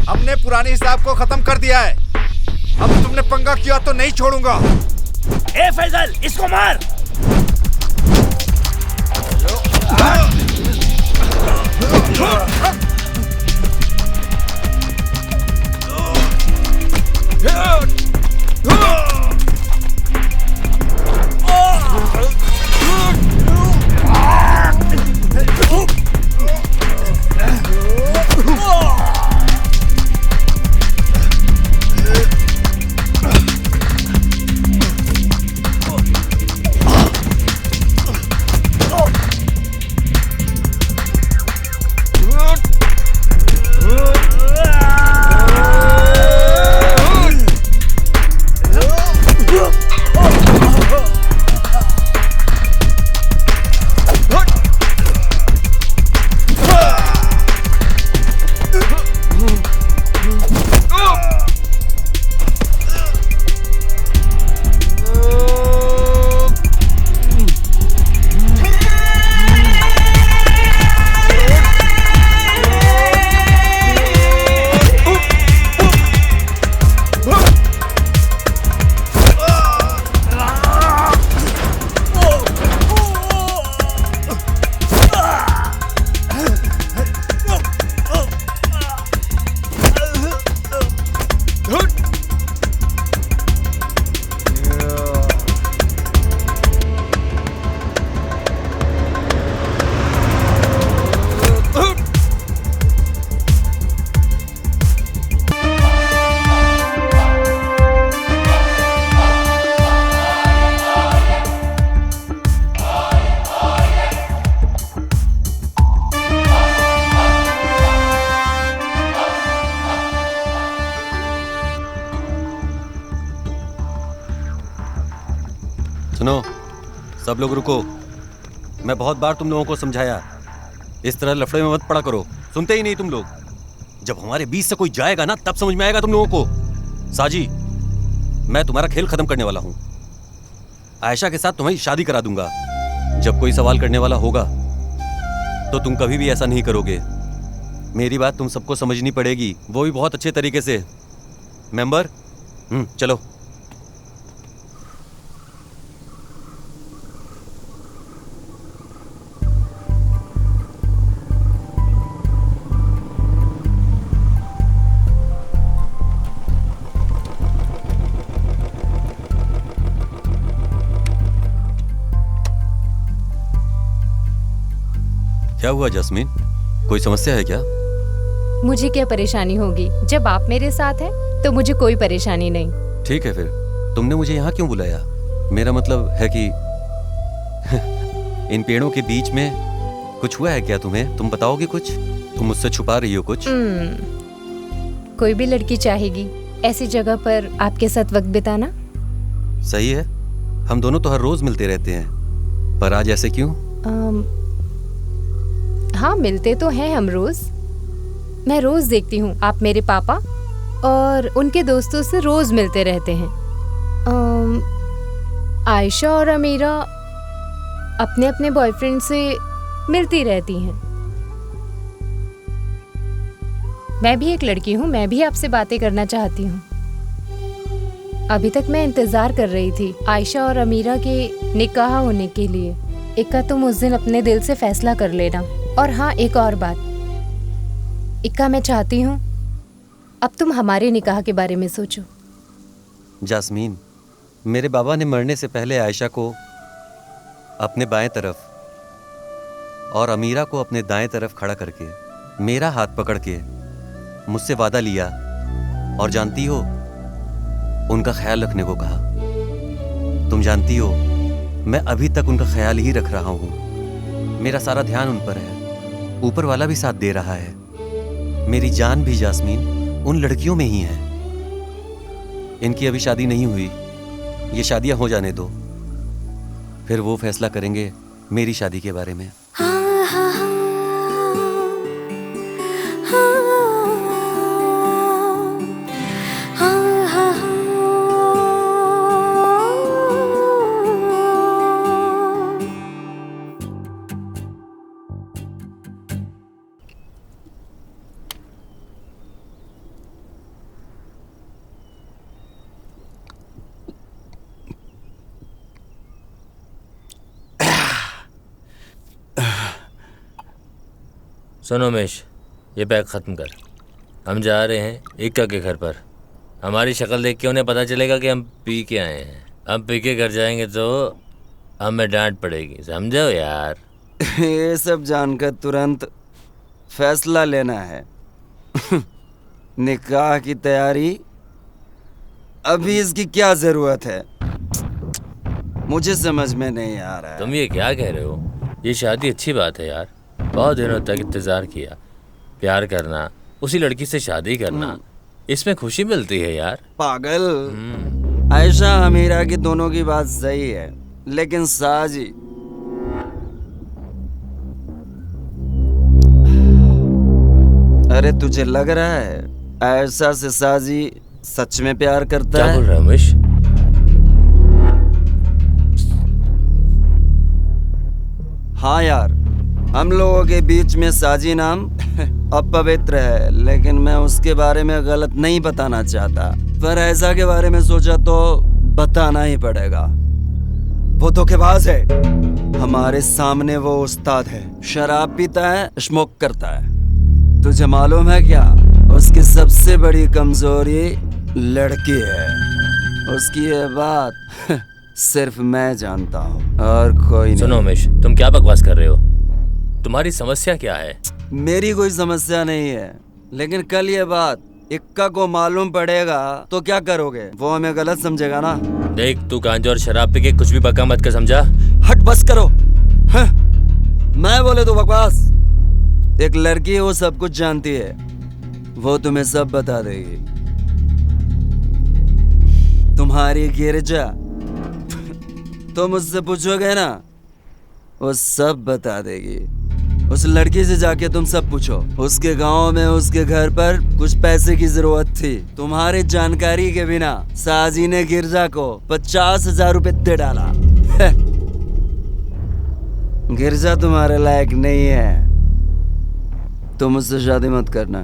हमने पुराने हिसाब को खत्म कर दिया है। अब तुमने पंगा किया तो नहीं छोड़ूंगा। ए फैजल, इसको मार। सुनो, सब लोग रुको। मैं बहुत बार तुम लोगों को समझाया, इस तरह लफड़े में मत पड़ा करो। सुनते ही नहीं तुम लोग। जब हमारे बीच से कोई जाएगा ना, तब समझ में आएगा तुम लोगों को। साजी, मैं तुम्हारा खेल खत्म करने वाला हूं। आयशा के साथ तुम्हारी शादी करा दूंगा। जब कोई सवाल करने वाला होगा तो तुम कभी भी ऐसा नहीं करोगे। मेरी बात तुम सबको समझनी पड़ेगी, वो भी बहुत अच्छे तरीके से। मेंबर, चलो। क्या हुआ जैस्मीन, कोई समस्या है क्या? मुझे क्या परेशानी होगी? जब आप मेरे साथ हैं तो मुझे कोई परेशानी नहीं। ठीक है, फिर तुमने मुझे यहाँ क्यों बुलाया? मेरा मतलब है कि इन पेड़ों के बीच में कुछ हुआ है क्या तुम्हें? तुम बताओगे कुछ? तुम मुझसे छुपा रही हो कुछ? कोई भी लड़की चाहेगी ऐसी जगह पर आपके साथ वक्त बिताना। सही है, हम दोनों तो हर रोज मिलते रहते हैं, पर आज ऐसे क्यों? हाँ, मिलते तो हैं हम रोज। मैं रोज देखती हूँ आप मेरे पापा और उनके दोस्तों से रोज मिलते रहते हैं। आयशा और अमीरा अपने अपने बॉयफ्रेंड से मिलती रहती हैं। मैं भी एक लड़की हूँ, मैं भी आपसे बातें करना चाहती हूँ। अभी तक मैं इंतजार कर रही थी आयशा और अमीरा के निकाह होने के लिए। इक्का, तुम उस दिन अपने दिल से फैसला कर लेना। और हाँ, एक और बात इक्का, मैं चाहती हूँ अब तुम हमारे निकाह के बारे में सोचो। जास्मीन, मेरे बाबा ने मरने से पहले आयशा को अपने बाएं तरफ और अमीरा को अपने दाएं तरफ खड़ा करके मेरा हाथ पकड़ के मुझसे वादा लिया और जानती हो, उनका ख्याल रखने को कहा। तुम जानती हो, मैं अभी तक उनका ख्याल ही रख रहा हूँ। मेरा सारा ध्यान उन पर है, ऊपर वाला भी साथ दे रहा है। मेरी जान भी जास्मीन उन लड़कियों में ही है। इनकी अभी शादी नहीं हुई, ये शादियां हो जाने दो, फिर वो फैसला करेंगे मेरी शादी के बारे में। सुनो उमेश, ये बैग ख़त्म कर। हम जा रहे हैं इक्का के घर पर। हमारी शक्ल देख के उन्हें पता चलेगा कि हम पी के आए हैं। हम पी के घर जाएंगे तो हमें डांट पड़ेगी, समझो यार। ये सब जानकर तुरंत फैसला लेना है। निकाह की तैयारी अभी इसकी क्या जरूरत है? मुझे समझ में नहीं आ रहा है। तुम ये क्या कह रहे हो? ये शादी अच्छी बात है यार, बहुत दिनों तक इंतजार किया, प्यार करना, उसी लड़की से शादी करना, इसमें खुशी मिलती है यार। पागल, आयशा अमीरा की दोनों की बात सही है, लेकिन साजी अरे तुझे लग रहा है आयशा से साजी सच में प्यार करता है? क्या बोल रहा है उमेश? हाँ यार, हम लोगों के बीच में साजी नाम अपवित्र है, लेकिन मैं उसके बारे में गलत नहीं बताना चाहता। पर ऐसा के बारे में सोचा तो बताना ही पड़ेगा। वो धोखेबाज है। हमारे सामने वो उस्ताद है, शराब पीता है, स्मोक करता है। तुझे मालूम है क्या, उसकी सबसे बड़ी कमजोरी लड़की है। उसकी ये बात सिर्फ मैं जानता हूँ और कोई नहीं। सुनो उमेश, तुम क्या बकवास कर रहे हो? तुम्हारी समस्या क्या है? मेरी कोई समस्या नहीं है, लेकिन कल ये बात इक्का को मालूम पड़ेगा तो क्या करोगे? वो हमें गलत समझेगा ना। देख, तू गांजा और शराब पी के कुछ भी बका मत कर, समझा? हट, बस करो। मैं बोले तो बकवास। एक लड़की वो सब कुछ जानती है, वो तुम्हें सब बता देगी। तुम्हारी गिरजा तुम उससे पूछोगे ना, वो सब बता देगी। उस लड़की से जाके तुम सब पूछो। उसके गांव में उसके घर पर कुछ पैसे की जरूरत थी। तुम्हारी जानकारी के बिना साजी ने गिरजा को 50,000 रुपए दे डाला। गिरजा तुम्हारे लायक नहीं है, तुम उससे शादी मत करना।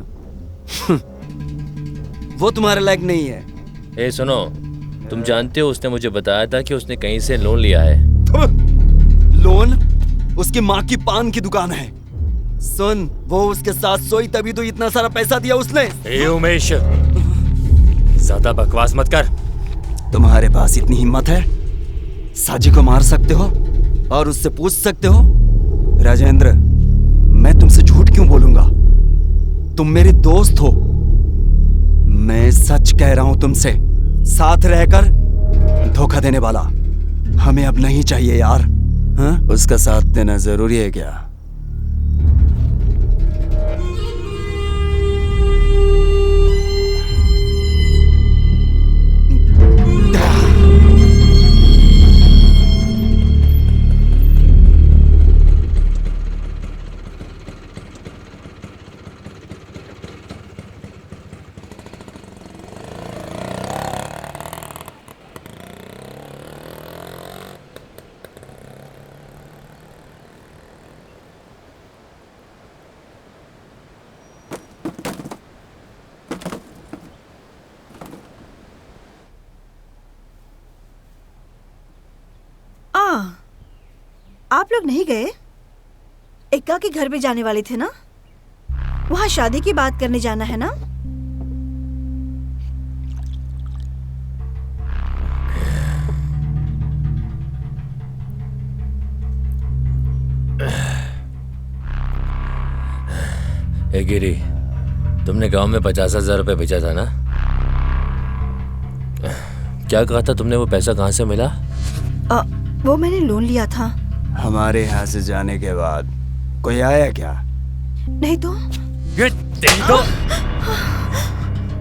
वो तुम्हारे लायक नहीं है। ए सुनो, तुम जानते हो उसने मुझे बताया था कि उसने कहीं से लोन लिया है। लोन? उसकी माँ की पान की दुकान है। सुन, वो उसके साथ सोई तभी तो इतना सारा पैसा दिया उसने। ए उमेश, ज्यादा बकवास मत कर। तुम्हारे पास इतनी हिम्मत है, साजी को मार सकते हो और उससे पूछ सकते हो? राजेंद्र, मैं तुमसे झूठ क्यों बोलूंगा? तुम मेरे दोस्त हो। मैं सच कह रहा हूं तुमसे। साथ रहकर धोखा देने वाला हमें अब नहीं चाहिए यार। हाँ? उसका साथ देना जरूरी है क्या? आप लोग नहीं गए? इक्का के घर पे जाने वाले थे ना? वहाँ शादी की बात करने जाना है ना? ए गिरी, तुमने गांव में 50,000 रुपए भेजा था ना? क्या कहा था तुमने? वो पैसा कहाँ से मिला? वो मैंने लोन लिया था। हमारे यहाँ से जाने के बाद कोई आया क्या? नहीं तो। ये तो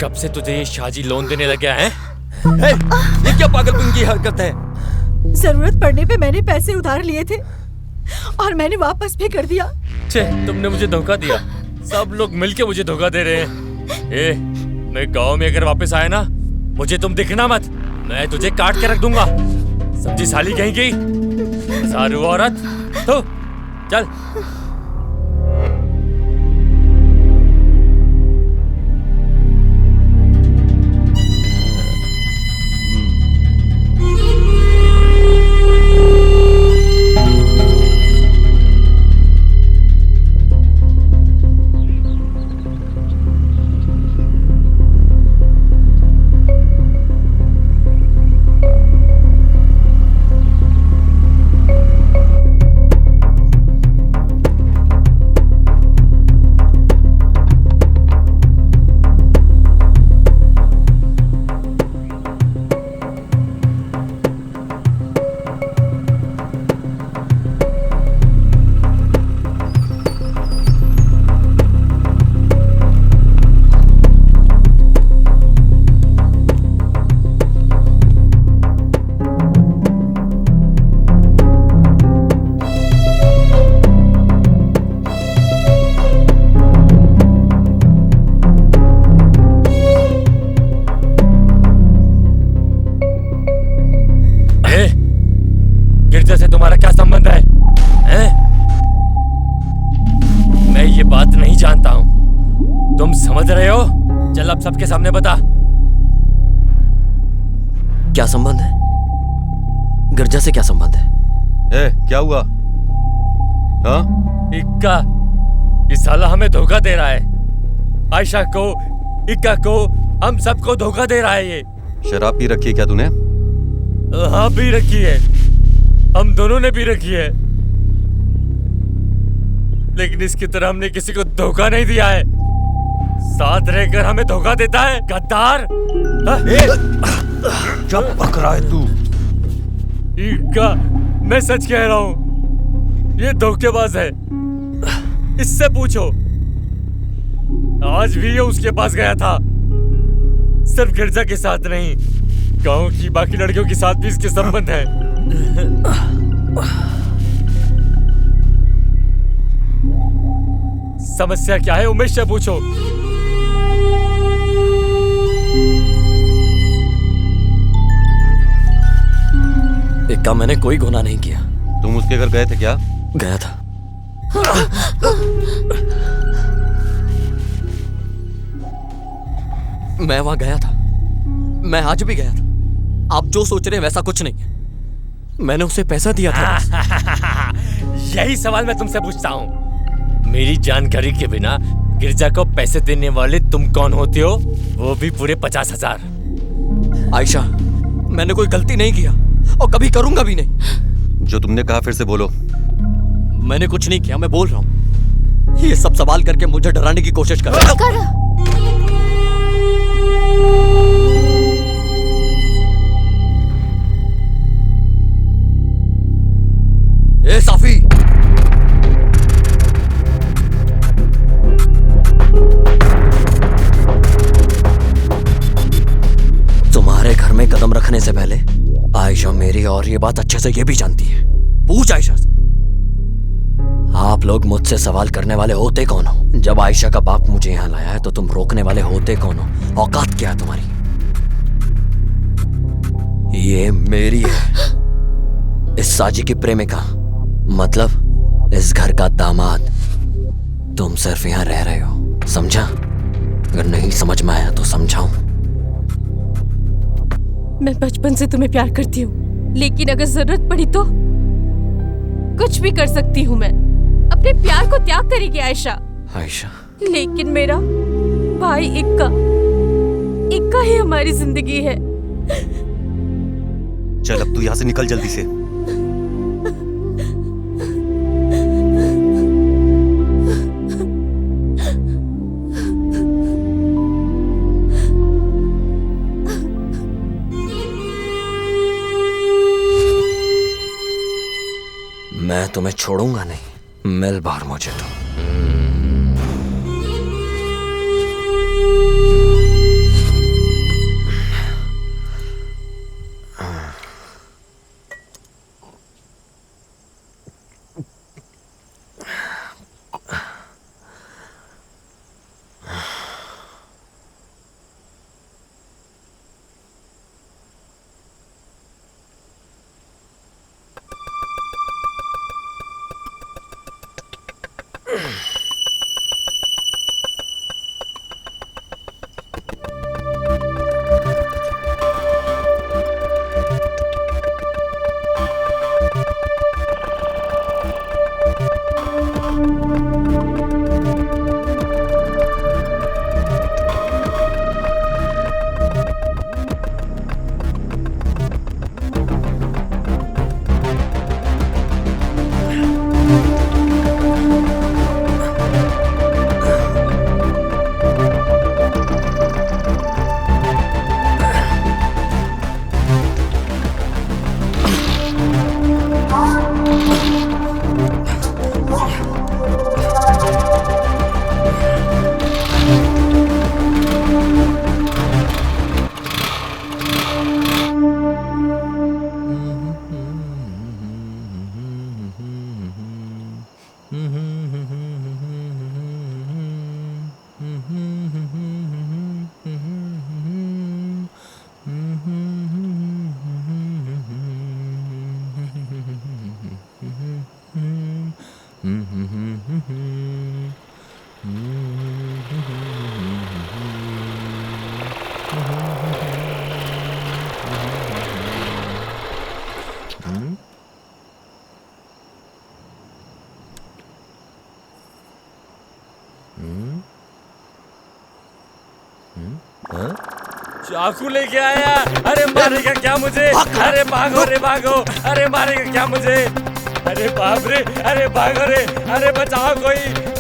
कब से तुझे ये शाजी लोन देने लग गया है? ये क्या पागलपन की हरकत है? जरूरत पड़ने पे मैंने पैसे उधार लिए थे और मैंने वापस भी कर दिया। तुमने मुझे धोखा दिया। सब लोग मिलके मुझे धोखा दे रहे हैं। मैं गांव में अगर वापस आया ना, मुझे तुम दिखना मत। मैं तुझे काट के रख दूंगा। सब्जी साली कहीं गई सारू औरत। तो चल। गिरजा से तुम्हारा क्या संबंध है? मैं ये बात नहीं जानता हूं। तुम समझ रहे हो? चल अब सबके सामने बता। क्या संबंध है? गिरजा से क्या संबंध है? क्या हुआ? हाँ? इक्का, ये साला हमें धोखा दे रहा है। आयशा को, इक्का को, हम सबको धोखा दे रहा है ये। शराब पी रखी है क्या तूने? हाँ पी रखी है। हम दोनों ने पी रखी है। लेकिन इसकी तरह हमने किसी को धोखा नहीं दिया है। साथ रहकर हमें धोखा देता है गद्दार। जब पकड़ा है तू? इक्का, मैं सच कह रहा हूँ। ये धोखेबाज है। इससे पूछो। आज भी ये उसके पास गया था। सिर्फ गिरजा के साथ नहीं, गांव की बाकी लड़कियों के साथ भी इसके संबंध है। समस्या क्या है उमेश से पूछो। इक्का, मैंने कोई गुनाह नहीं किया। तुम उसके घर गए थे क्या? गया था। मैं वहां गया था। मैं आज भी गया था। आप जो सोच रहे हैं वैसा कुछ नहीं। मैंने उसे पैसा दिया था। यही सवाल मैं तुमसे पूछता हूँ। मेरी जानकारी के बिना गिरजा को पैसे देने वाले तुम कौन होते हो? वो भी पूरे 50,000। आयशा, मैंने कोई गलती नहीं किया और कभी करूंगा भी नहीं। जो तुमने कहा फिर से बोलो। मैंने कुछ नहीं किया, मैं बोल रहा हूँ। ये सब सवाल करके मुझे डराने की कोशिश कर रहे हो। ए साफी, तुम्हारे घर में कदम रखने से पहले आयशा मेरी और ये बात अच्छे से ये भी जानती है। पूछ आयशा से, आप लोग मुझसे सवाल करने वाले होते कौन हो? जब आयशा का बाप मुझे यहाँ लाया है तो तुम रोकने वाले होते कौन हो? औकात क्या है तुम्हारी? ये मेरी है, इस साजी की प्रेमिका, मतलब इस घर का दामाद। तुम सिर्फ यहाँ रह रहे हो, समझा? अगर नहीं समझ में आया तो समझाऊं। मैं बचपन से तुम्हें प्यार करती हूँ, लेकिन अगर जरूरत पड़ी तो कुछ भी कर सकती हूँ मैं। अपने प्यार को त्याग करेगी आयशा। आयशा, लेकिन मेरा भाई इक्का ही हमारी जिंदगी है। चल अब तू यहाँ से निकल जल्दी से। मैं तुम्हें छोड़ूंगा नहीं, मिल बाहर मुझे तो। चाकू लेके आया। अरे मारेगा क्या मुझे? अरे भागो रे भागो। अरे मारेगा क्या मुझे? अरे बाप रे, अरे भागो रे, अरे बचाओ कोई।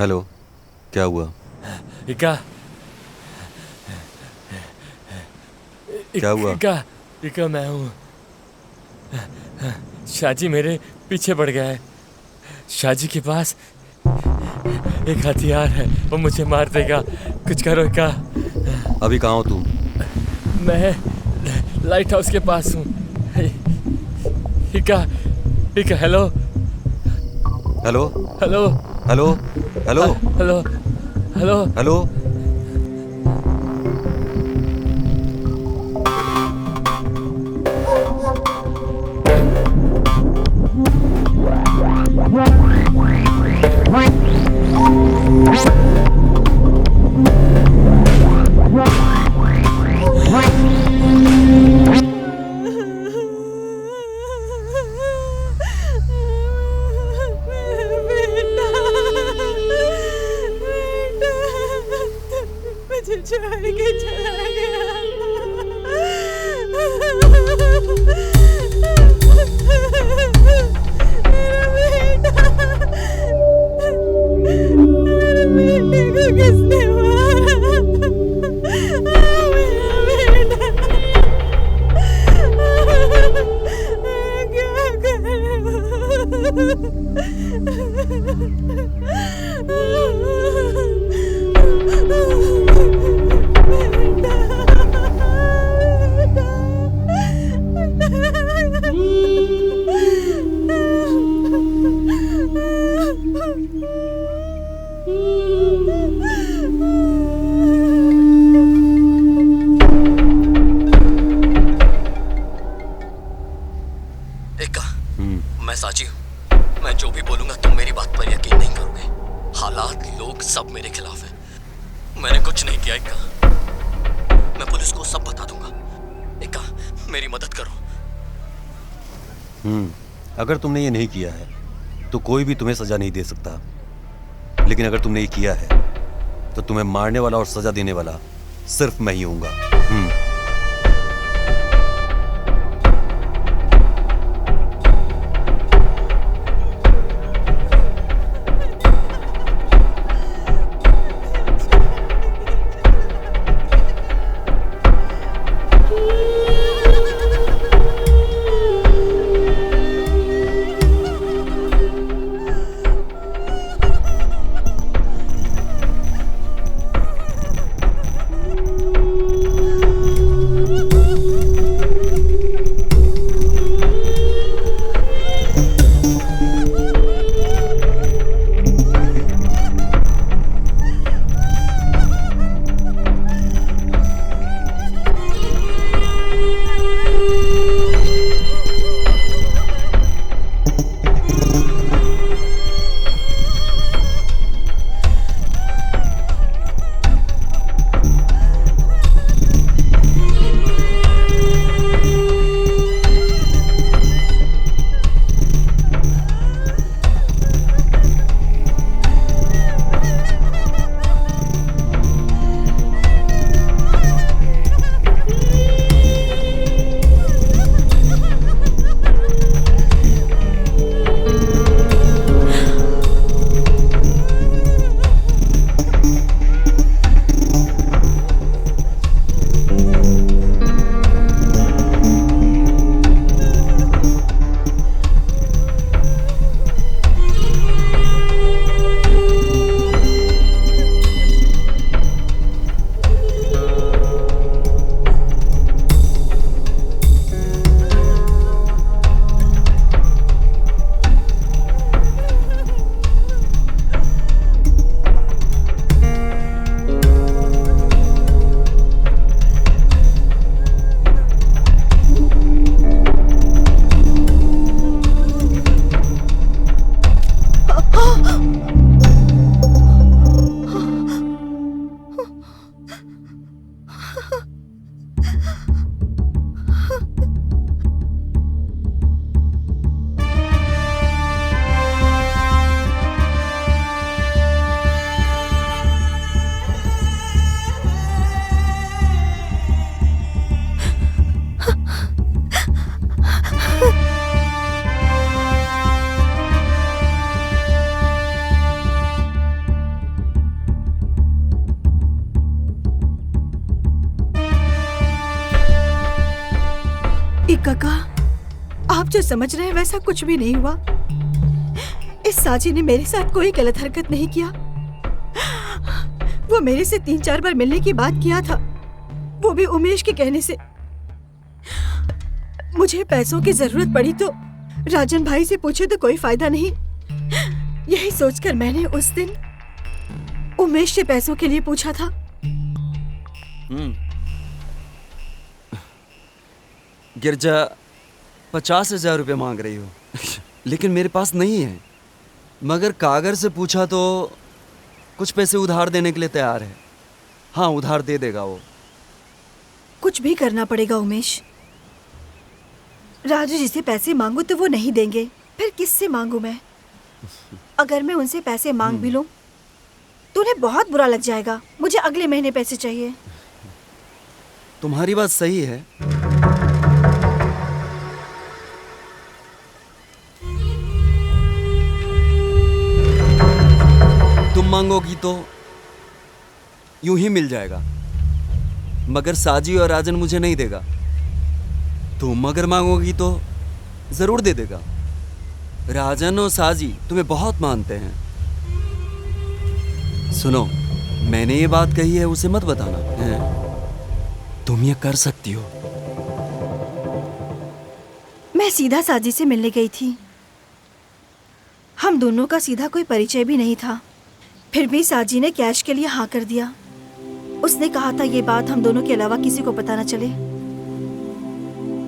हेलो, क्या हुआ? इका क्या हुआ? इका मैं हूँ। शाहजी मेरे पीछे पड़ गया है। शाहजी के पास एक हथियार है, वो मुझे मार देगा। कुछ करो इका। अभी कहाँ हो तुम? मैं लाइट हाउस के पास हूँ। इका hello hello hello hello hello hello hello hello. मुझे छोड़ के चला गया। मेरे बेटे को किसने मारा? मेरा बेटा क्या मैं साची हूँ। मैं जो भी बोलूंगा तुम मेरी बात पर यकीन नहीं करोगे। हालात लोग सब मेरे खिलाफ हैं। मैंने कुछ नहीं किया इक्का। मैं पुलिस को सब बता दूंगा। इक्का मेरी मदद करो। अगर तुमने ये नहीं किया है तो कोई भी तुम्हें सजा नहीं दे सकता, लेकिन अगर तुमने ये किया है तो तुम्हें मारने वाला और सजा देने वाला सिर्फ मैं ही हूँगा। काका, आप जो समझ रहे हैं वैसा कुछ भी नहीं हुआ। इस साजी ने मेरे साथ कोई गलत हरकत नहीं किया। वो मेरे से 3-4 बार मिलने की बात किया था, वो भी उमेश के कहने से। मुझे पैसों की जरूरत पड़ी तो राजन भाई से पूछे तो कोई फायदा नहीं। यही सोचकर मैंने उस दिन उमेश से पैसों के लिए पूछा था। गिरजा 50,000 रुपये मांग रही हो लेकिन मेरे पास नहीं है। मगर कागर से पूछा तो कुछ पैसे उधार देने के लिए तैयार है। हाँ, उधार दे देगा वो। कुछ भी करना पड़ेगा उमेश। राजू जी से पैसे मांगू तो वो नहीं देंगे, फिर किससे मांगू मैं? अगर मैं उनसे पैसे मांग भी लूं तो उन्हें बहुत बुरा लग जाएगा। मुझे अगले महीने पैसे चाहिए। तुम्हारी बात सही है। तुम मांगोगी तो यूं ही मिल जाएगा, मगर साजी और राजन मुझे नहीं देगा। तुम अगर मांगोगी तो जरूर दे देगा। राजन और साजी तुम्हें बहुत मानते हैं। सुनो, मैंने ये बात कही है उसे मत बताना है? तुम ये कर सकती हो। मैं सीधा साजी से मिलने गई थी। हम दोनों का सीधा कोई परिचय भी नहीं था, फिर भी साजी ने कैश के लिए हाँ कर दिया। उसने कहा था ये बात हम दोनों के अलावा किसी को पता न चले।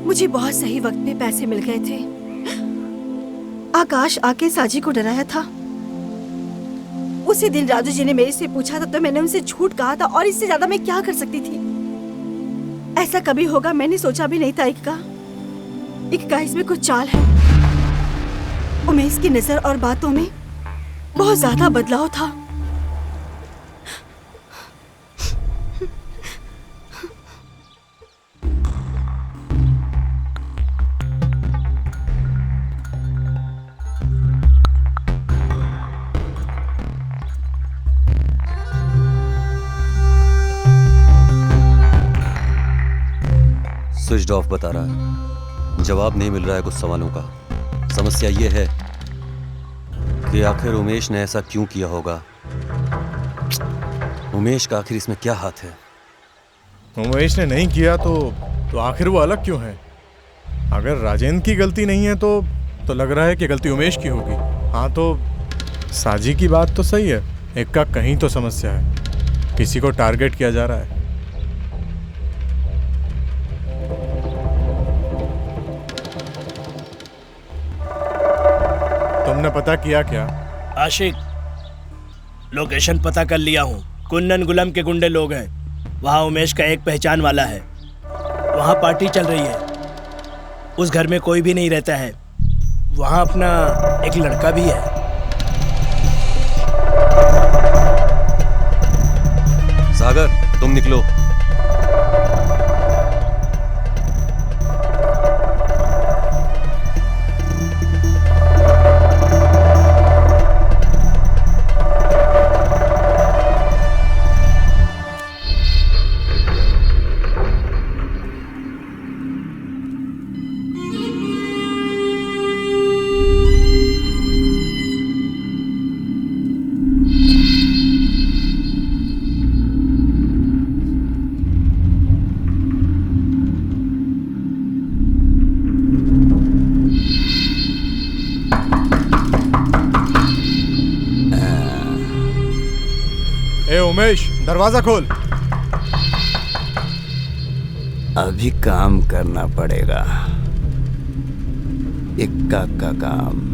मुझे बहुत सही वक्त पे पैसे मिल गए थे। आकाश आके साजी को डराया था। उसी दिन राजू जी ने मेरे से पूछा था तो मैंने उनसे झूठ कहा था, और इससे ज्यादा मैं क्या कर सकती थी? ऐसा कभी होगा मैंने सोचा भी नहीं था। इक्का इसमें कुछ चाल है। उमेश की नजर और बातों में बहुत ज्यादा बदलाव था। स्विच ऑफ बता रहा है। जवाब नहीं मिल रहा है कुछ सवालों का। समस्या ये है कि आखिर उमेश ने ऐसा क्यों किया होगा। उमेश का आखिर इसमें क्या हाथ है? उमेश ने नहीं किया तो आखिर वो अलग क्यों है? अगर राजेंद्र की गलती नहीं है तो लग रहा है कि गलती उमेश की होगी। हाँ, तो साजी की बात तो सही है। एक का कहीं तो समस्या है, किसी को टारगेट किया जा रहा है। तुमने पता किया क्या? आशिक, लोकेशन पता कर लिया हूँ। कुन्नन गुलम के गुंडे लोग हैं। वहाँ उमेश का एक पहचान वाला है। वहाँ पार्टी चल रही है। उस घर में कोई भी नहीं रहता है। वहाँ अपना एक लड़का भी है। सागर, तुम निकलो। उमेश, दरवाजा खोल। अभी काम करना पड़ेगा, इक्का का काम।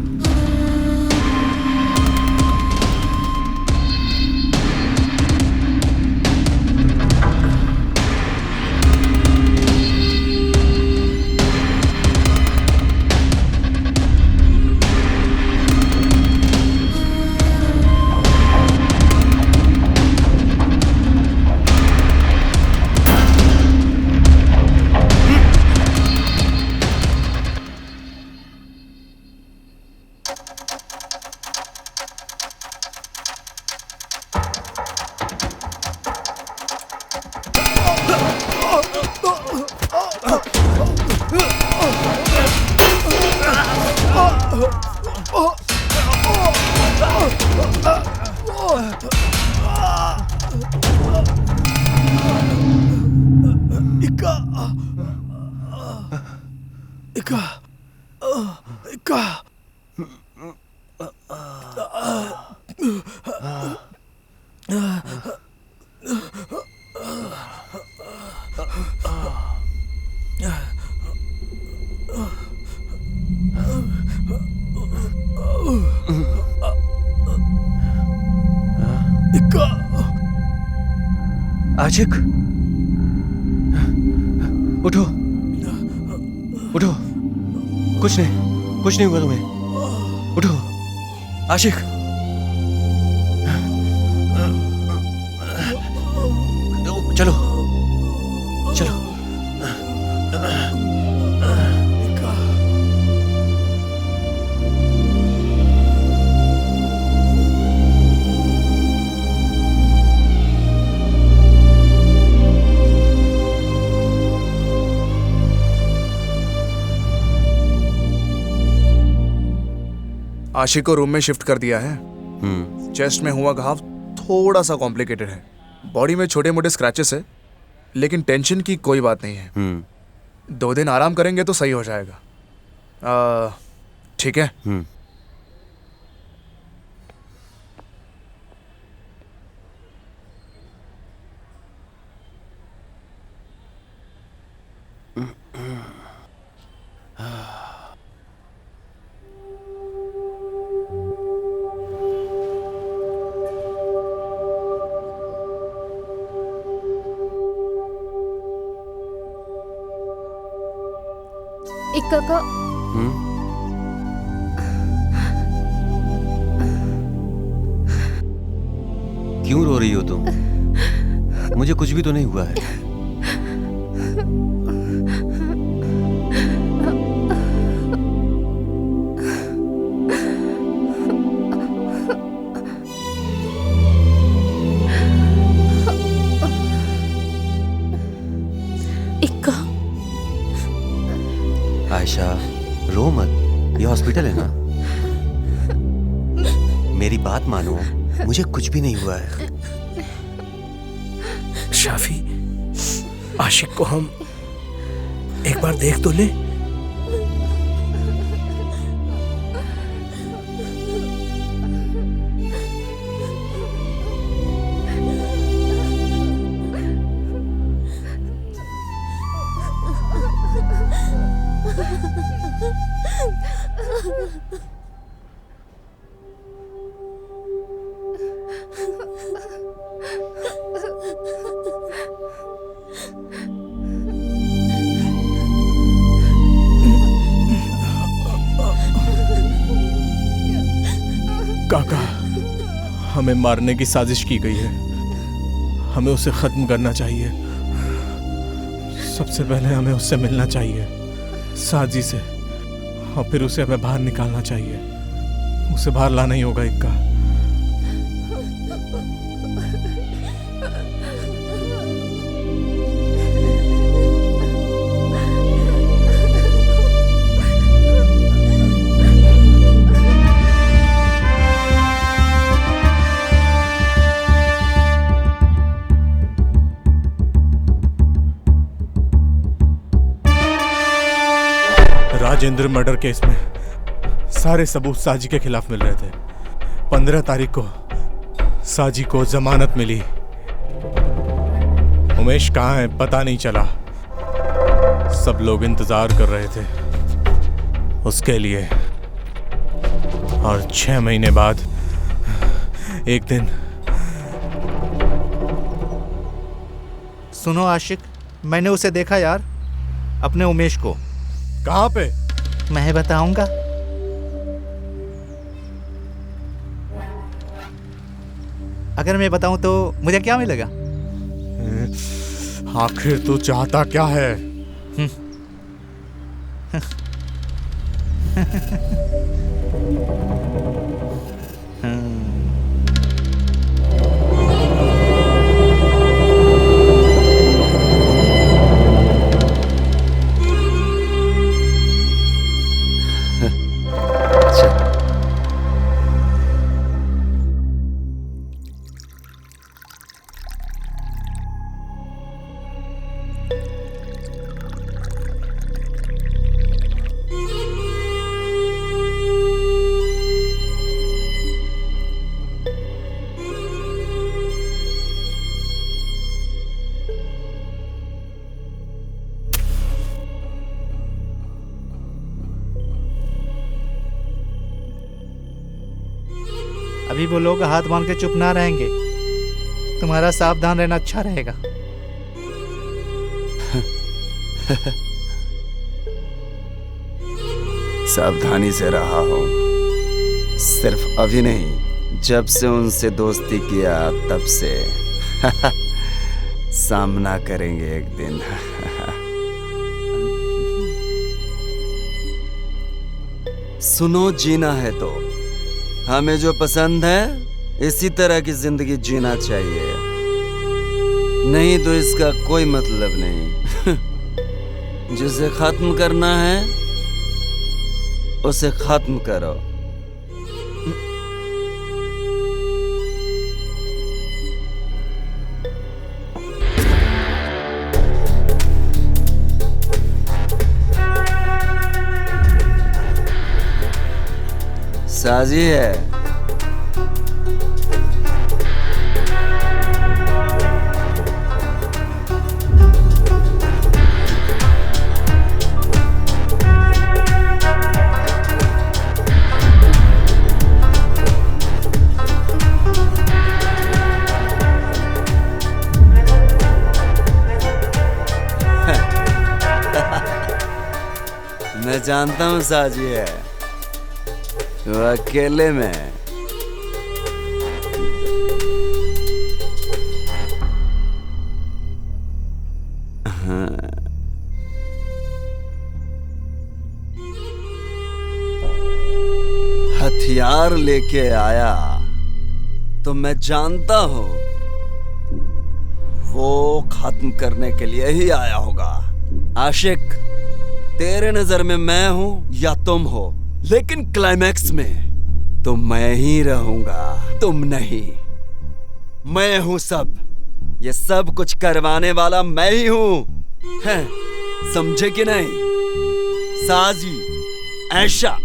आशिक, उठो उठो, कुछ नहीं हुआ तुम्हें, उठो आशिक। चलो चलो। आशिक को रूम में शिफ्ट कर दिया है। चेस्ट में हुआ घाव थोड़ा सा कॉम्प्लिकेटेड है। बॉडी में छोटे मोटे स्क्रैचेस है, लेकिन टेंशन की कोई बात नहीं है। 2 दिन आराम करेंगे तो सही हो जाएगा। ठीक है। इक्का का क्यों रो रही हो तुम? मुझे कुछ भी तो नहीं हुआ है। आयशा, रो मत, ये हॉस्पिटल है ना। मेरी बात मानो, मुझे कुछ भी नहीं हुआ है। शाफी, आशिक को हम एक बार देख तो ले। काका, हमें मारने की साजिश की गई है। हमें उसे खत्म करना चाहिए। सबसे पहले हमें उससे मिलना चाहिए, साजी से, और फिर उसे हमें बाहर निकालना चाहिए। उसे बाहर लाना ही होगा इक्का। राजेंद्र मर्डर केस में सारे सबूत साजी के खिलाफ मिल रहे थे। 15 तारीख को साजी को जमानत मिली। उमेश कहाँ है पता नहीं चला। सब लोग इंतजार कर रहे थे उसके लिए। और 6 महीने बाद एक दिन। सुनो आशिक, मैंने उसे देखा यार, अपने उमेश को। कहाँ पे? मैं बताऊंगा। अगर मैं बताऊं तो मुझे क्या मिलेगा? आखिर तू चाहता क्या है? अभी वो लोग हाथ बांध के चुप ना रहेंगे। तुम्हारा सावधान रहना अच्छा रहेगा। सावधानी से रहा हूँ, सिर्फ अभी नहीं, जब से उनसे दोस्ती किया तब से। सामना करेंगे एक दिन। सुनो, जीना है तो हमें जो पसंद है इसी तरह की जिंदगी जीना चाहिए, नहीं तो इसका कोई मतलब नहीं। जिसे खत्म करना है उसे खत्म करो। साजी है। मैं जानता हूँ साजी है, वो अकेले में। हथियार लेके आया तो मैं जानता हूं वो खत्म करने के लिए ही आया होगा। आशिक, तेरे नजर में मैं हूं या तुम हो, लेकिन क्लाइमैक्स में तो मैं ही रहूंगा, तुम नहीं। मैं हूं सब, ये सब कुछ करवाने वाला मैं ही हूं। हैं, समझे कि नहीं? साजी, ऐशा,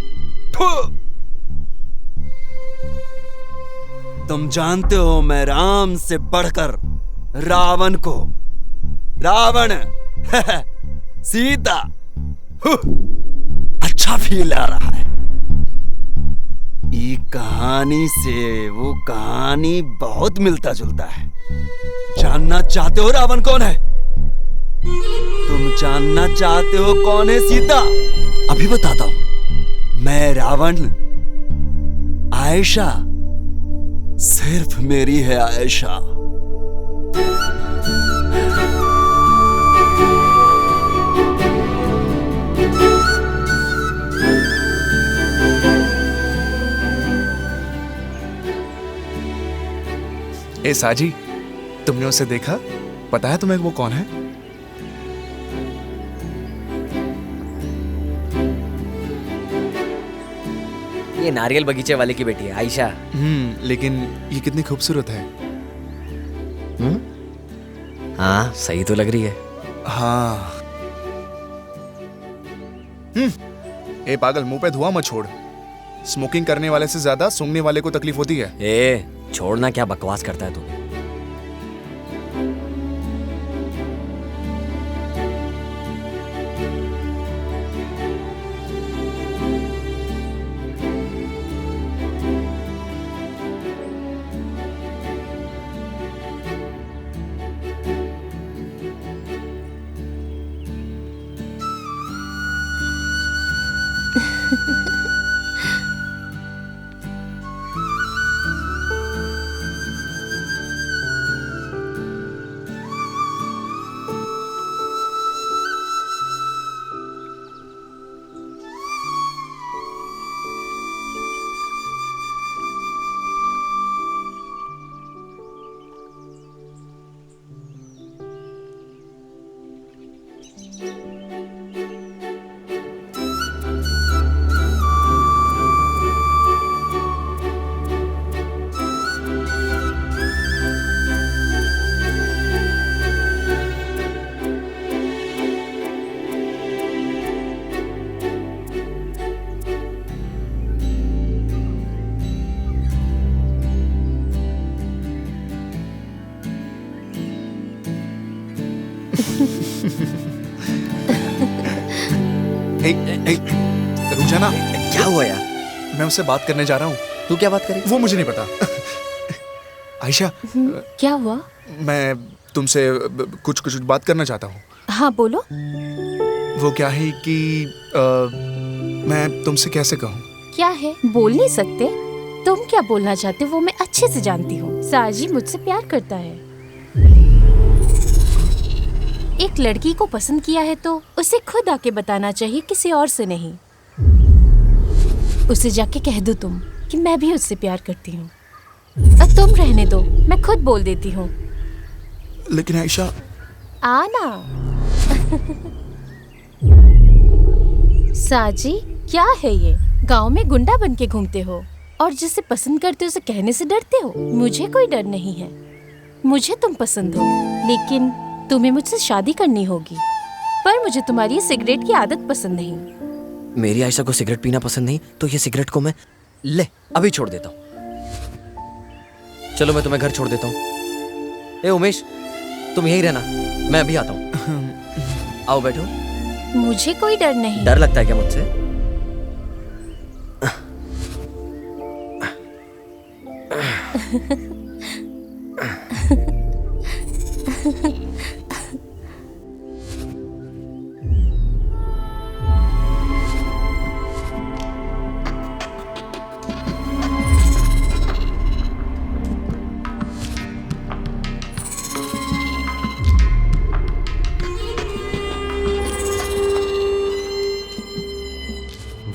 तुम जानते हो मैं राम से बढ़कर रावण को, रावण सीता, अच्छा फील आ रहा है। ये कहानी से वो कहानी बहुत मिलता जुलता है। जानना चाहते हो रावण कौन है? तुम जानना चाहते हो कौन है सीता? अभी बताता हूं। मैं रावण, आयशा सिर्फ मेरी है आयशा। ए साजी, तुमने उसे देखा? पता है तुम्हें वो कौन है? ये नारियल बगीचे वाले की बेटी है, आयशा। लेकिन ये कितनी खूबसूरत है। हाँ, सही तो लग रही है। हाँ। ए पागल, मुंह पे धुआं मत छोड़। स्मोकिंग करने वाले से ज्यादा सूंघने वाले को तकलीफ होती है। ए, छोड़ना, क्या बकवास करता है तू? रुक जाना। क्या हुआ यार? मैं उससे बात करने जा रहा हूँ। तू क्या बात करी? वो मुझे नहीं पता। आयशा, क्या हुआ? मैं तुमसे कुछ कुछ बात करना चाहता हूँ। हाँ बोलो। वो क्या है कि मैं तुमसे कैसे कहूँ? क्या है? बोल नहीं सकते? तुम क्या बोलना चाहते हो वो मैं अच्छे से जानती हूँ। साजी मुझसे प्यार करता है। एक लड़की को पसंद किया है तो उसे खुद आके बताना चाहिए, किसी और से नहीं। उसे जाके कह दो तुम कि मैं भी उससे प्यार करती हूँ। अब तुम रहने दो, मैं खुद बोल देती हूँ। लेकिन आयशा, आना। साजी, क्या है ये? गांव में गुंडा बन के घूमते हो और जिसे पसंद करते हो उसे कहने से डरते हो। मुझे कोई डर नहीं है। मुझे तुम पसंद हो, लेकिन तुम्हें मुझसे शादी करनी होगी। पर मुझे तुम्हारी ये सिगरेट की आदत पसंद नहीं। मेरी आयशा को सिगरेट पीना पसंद नहीं तो ये सिगरेट को मैं अभी छोड़ देता हूँ। चलो मैं तुम्हें घर छोड़ देता हूँ। ए उमेश, तुम यहीं रहना, मैं अभी आता हूँ। आओ बैठो। मुझे कोई डर नहीं। डर लगता है क्या मुझसे?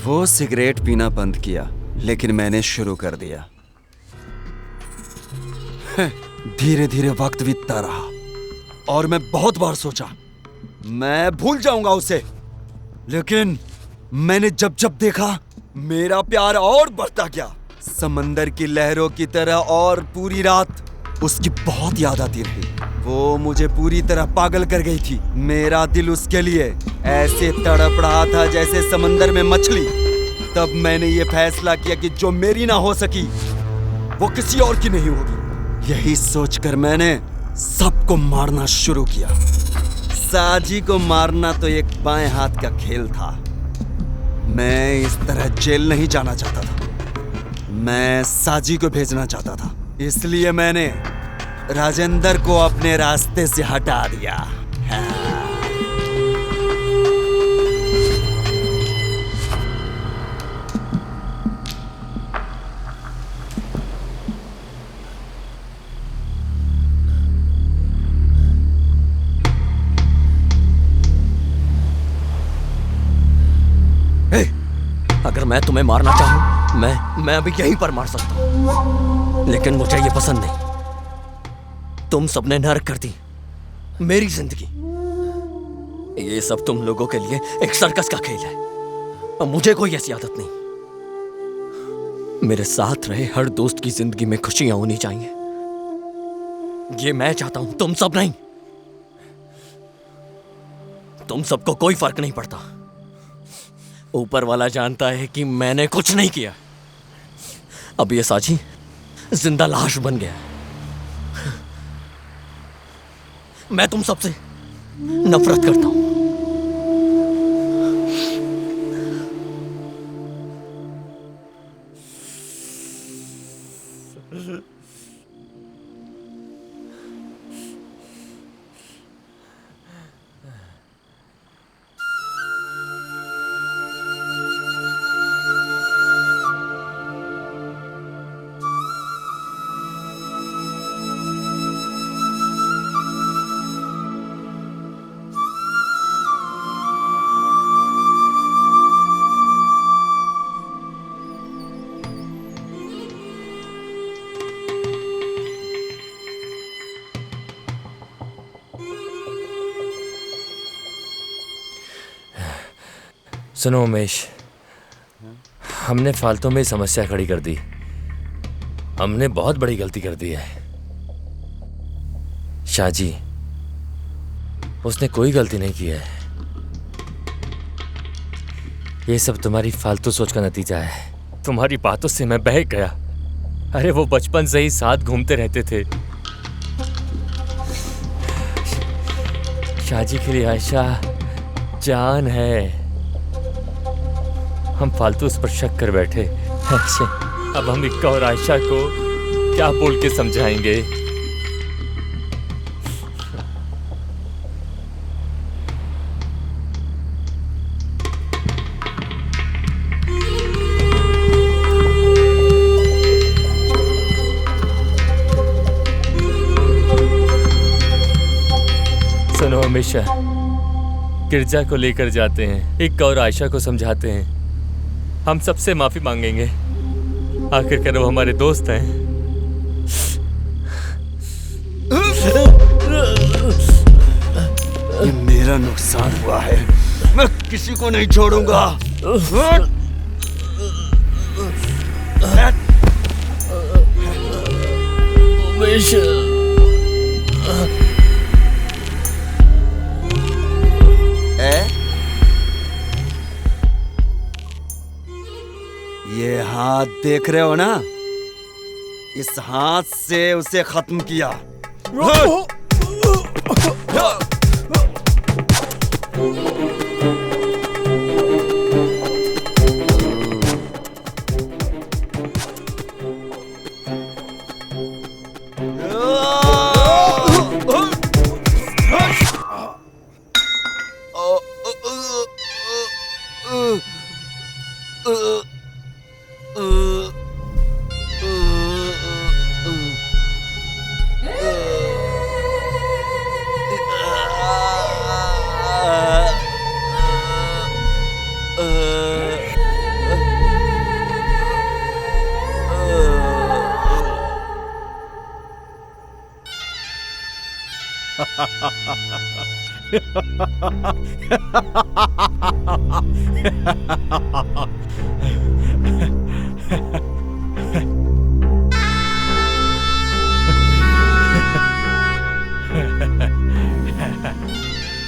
वो सिगरेट पीना बंद किया, लेकिन मैंने शुरू कर दिया। धीरे धीरे वक्त बीतता रहा और मैं बहुत बार सोचा मैं भूल जाऊंगा उसे, लेकिन मैंने जब जब देखा मेरा प्यार और बढ़ता गया, समंदर की लहरों की तरह। और पूरी रात उसकी बहुत याद आती रही। वो मुझे पूरी तरह पागल कर गई थी। मेरा दिल उसके लिए ऐसे तड़प रहा था जैसे समंदर में मछली। तब मैंने ये फैसला किया कि जो मेरी ना हो सकी वो किसी और की नहीं होगी। यही सोचकर मैंने सबको मारना शुरू किया। साजी को मारना तो एक बाएं हाथ का खेल था। मैं इस तरह जेल नहीं जाना चाहता था। मैं साजी को भेजना चाहता था, इसलिए मैंने राजेंद्र को अपने रास्ते से हटा दिया। अगर मैं तुम्हें मारना चाहूं, मैं अभी यहीं पर मार सकता हूं, लेकिन मुझे ये पसंद नहीं। तुम सबने नरक कर दी मेरी जिंदगी। ये सब तुम लोगों के लिए एक सर्कस का खेल है और मुझे कोई ऐसी आदत नहीं। मेरे साथ रहे हर दोस्त की जिंदगी में खुशियां होनी चाहिए, ये मैं चाहता हूं, तुम सब नहीं। तुम सबको कोई फर्क नहीं पड़ता। ऊपर वाला जानता है कि मैंने कुछ नहीं किया। अब ये साजी जिंदा लाश बन गया। मैं तुम सबसे नफरत करता हूं। सुनो उमेश, हमने फालतू में समस्या खड़ी कर दी। हमने बहुत बड़ी गलती कर दी है। शाहजी, उसने कोई गलती नहीं की है। ये सब तुम्हारी फालतू सोच का नतीजा है। तुम्हारी बातों से मैं बहक गया। अरे वो बचपन से ही साथ घूमते रहते थे। शाहजी के लिए आयशा जान है। हम फालतू उस पर शक कर बैठे। अब हम इक्का और आयशा को क्या बोल के समझाएंगे? सुनो, हमेशा गिरजा को लेकर जाते हैं, इक्का और आयशा को समझाते हैं, हम सबसे माफी मांगेंगे। आखिरकार वो हमारे दोस्त हैं। ये मेरा नुकसान हुआ है, मैं किसी को नहीं छोड़ूंगा। ये हाथ देख रहे हो ना, इस हाथ से उसे खत्म किया।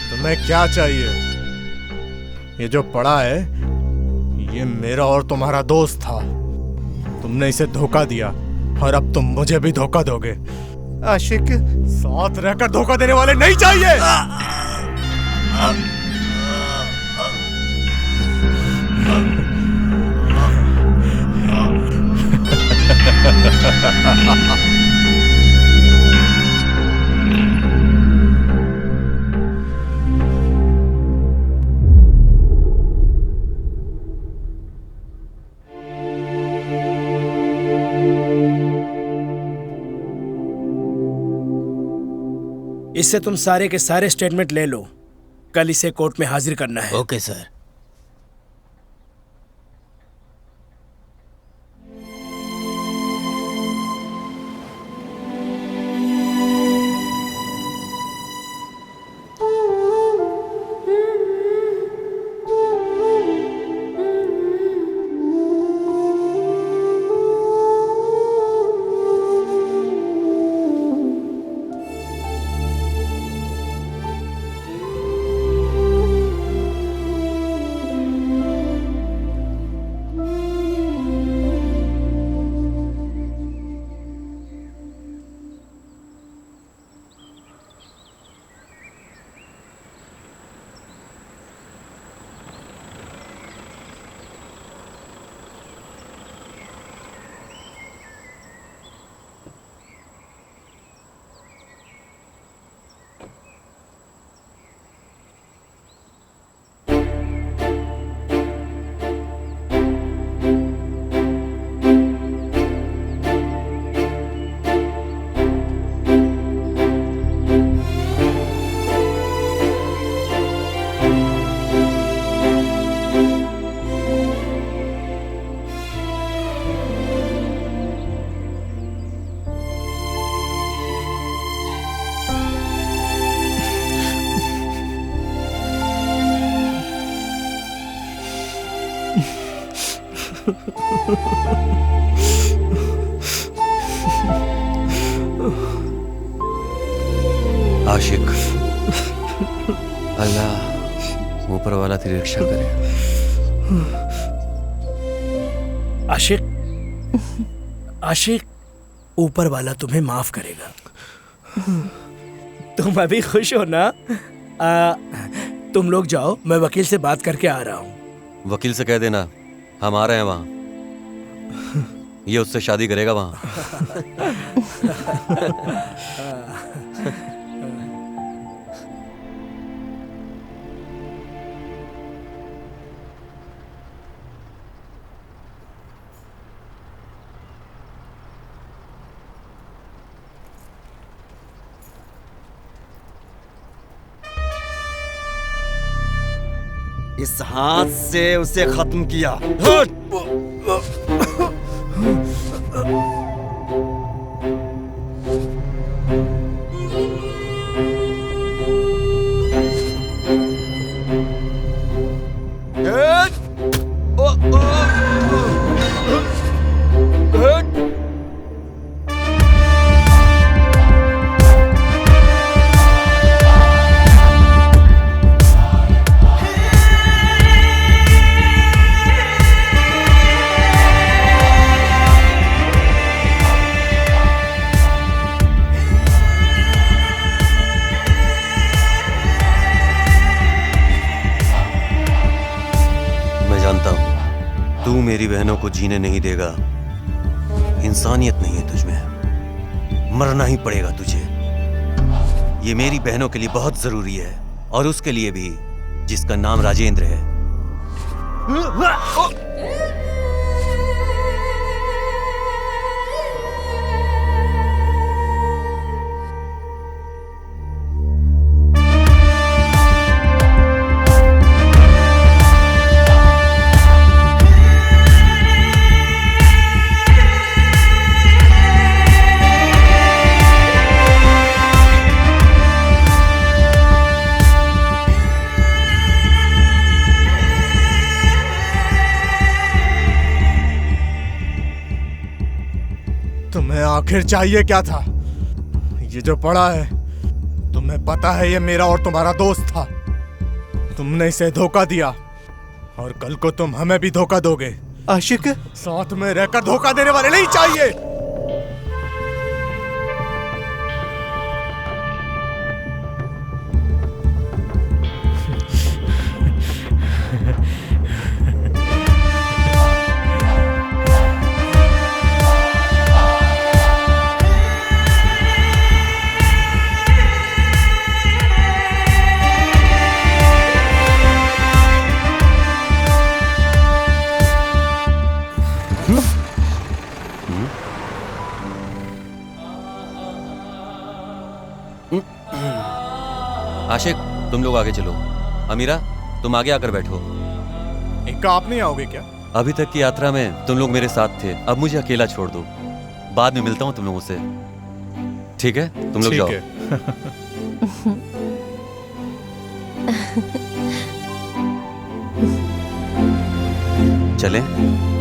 तुम्हें क्या चाहिए? ये जो पड़ा है ये मेरा और तुम्हारा दोस्त था। तुमने इसे धोखा दिया और अब तुम मुझे भी धोखा दोगे। आशिक, साथ रहकर धोखा देने वाले नहीं चाहिए। इससे तुम सारे के सारे स्टेटमेंट ले लो, कल इसे कोर्ट में हाजिर करना है। Okay sir. आशिक, अल्लाह ऊपर वाला तेरी रक्षा करे। आशिक, आशिक, ऊपर वाला तुम्हें माफ करेगा। तुम अभी खुश हो ना? तुम लोग जाओ, मैं वकील से बात करके आ रहा हूँ। वकील से कह देना हम आ रहे हैं वहां। ये उससे शादी करेगा वहां। इस हाथ से उसे खत्म किया। मेरी बहनों को जीने नहीं देगा। इंसानियत नहीं है तुझमें, मरना ही पड़ेगा तुझे। ये मेरी बहनों के लिए बहुत जरूरी है, और उसके लिए भी जिसका नाम राजेंद्र है। तुम्हें आखिर चाहिए क्या था? ये जो पड़ा है, तुम्हें पता है ये मेरा और तुम्हारा दोस्त था। तुमने इसे धोखा दिया और कल को तुम हमें भी धोखा दोगे। आशिक, साथ में रहकर धोखा देने वाले नहीं चाहिए। आशिक, तुम लोग आगे चलो। अमीरा, तुम आगे आकर बैठो। इक्का, आप नहीं आओगे क्या? अभी तक की यात्रा में तुम लोग मेरे साथ थे, अब मुझे अकेला छोड़ दो। बाद में मिलता हूँ तुम लोगों से, ठीक है? तुम लोग जाओ। चलें?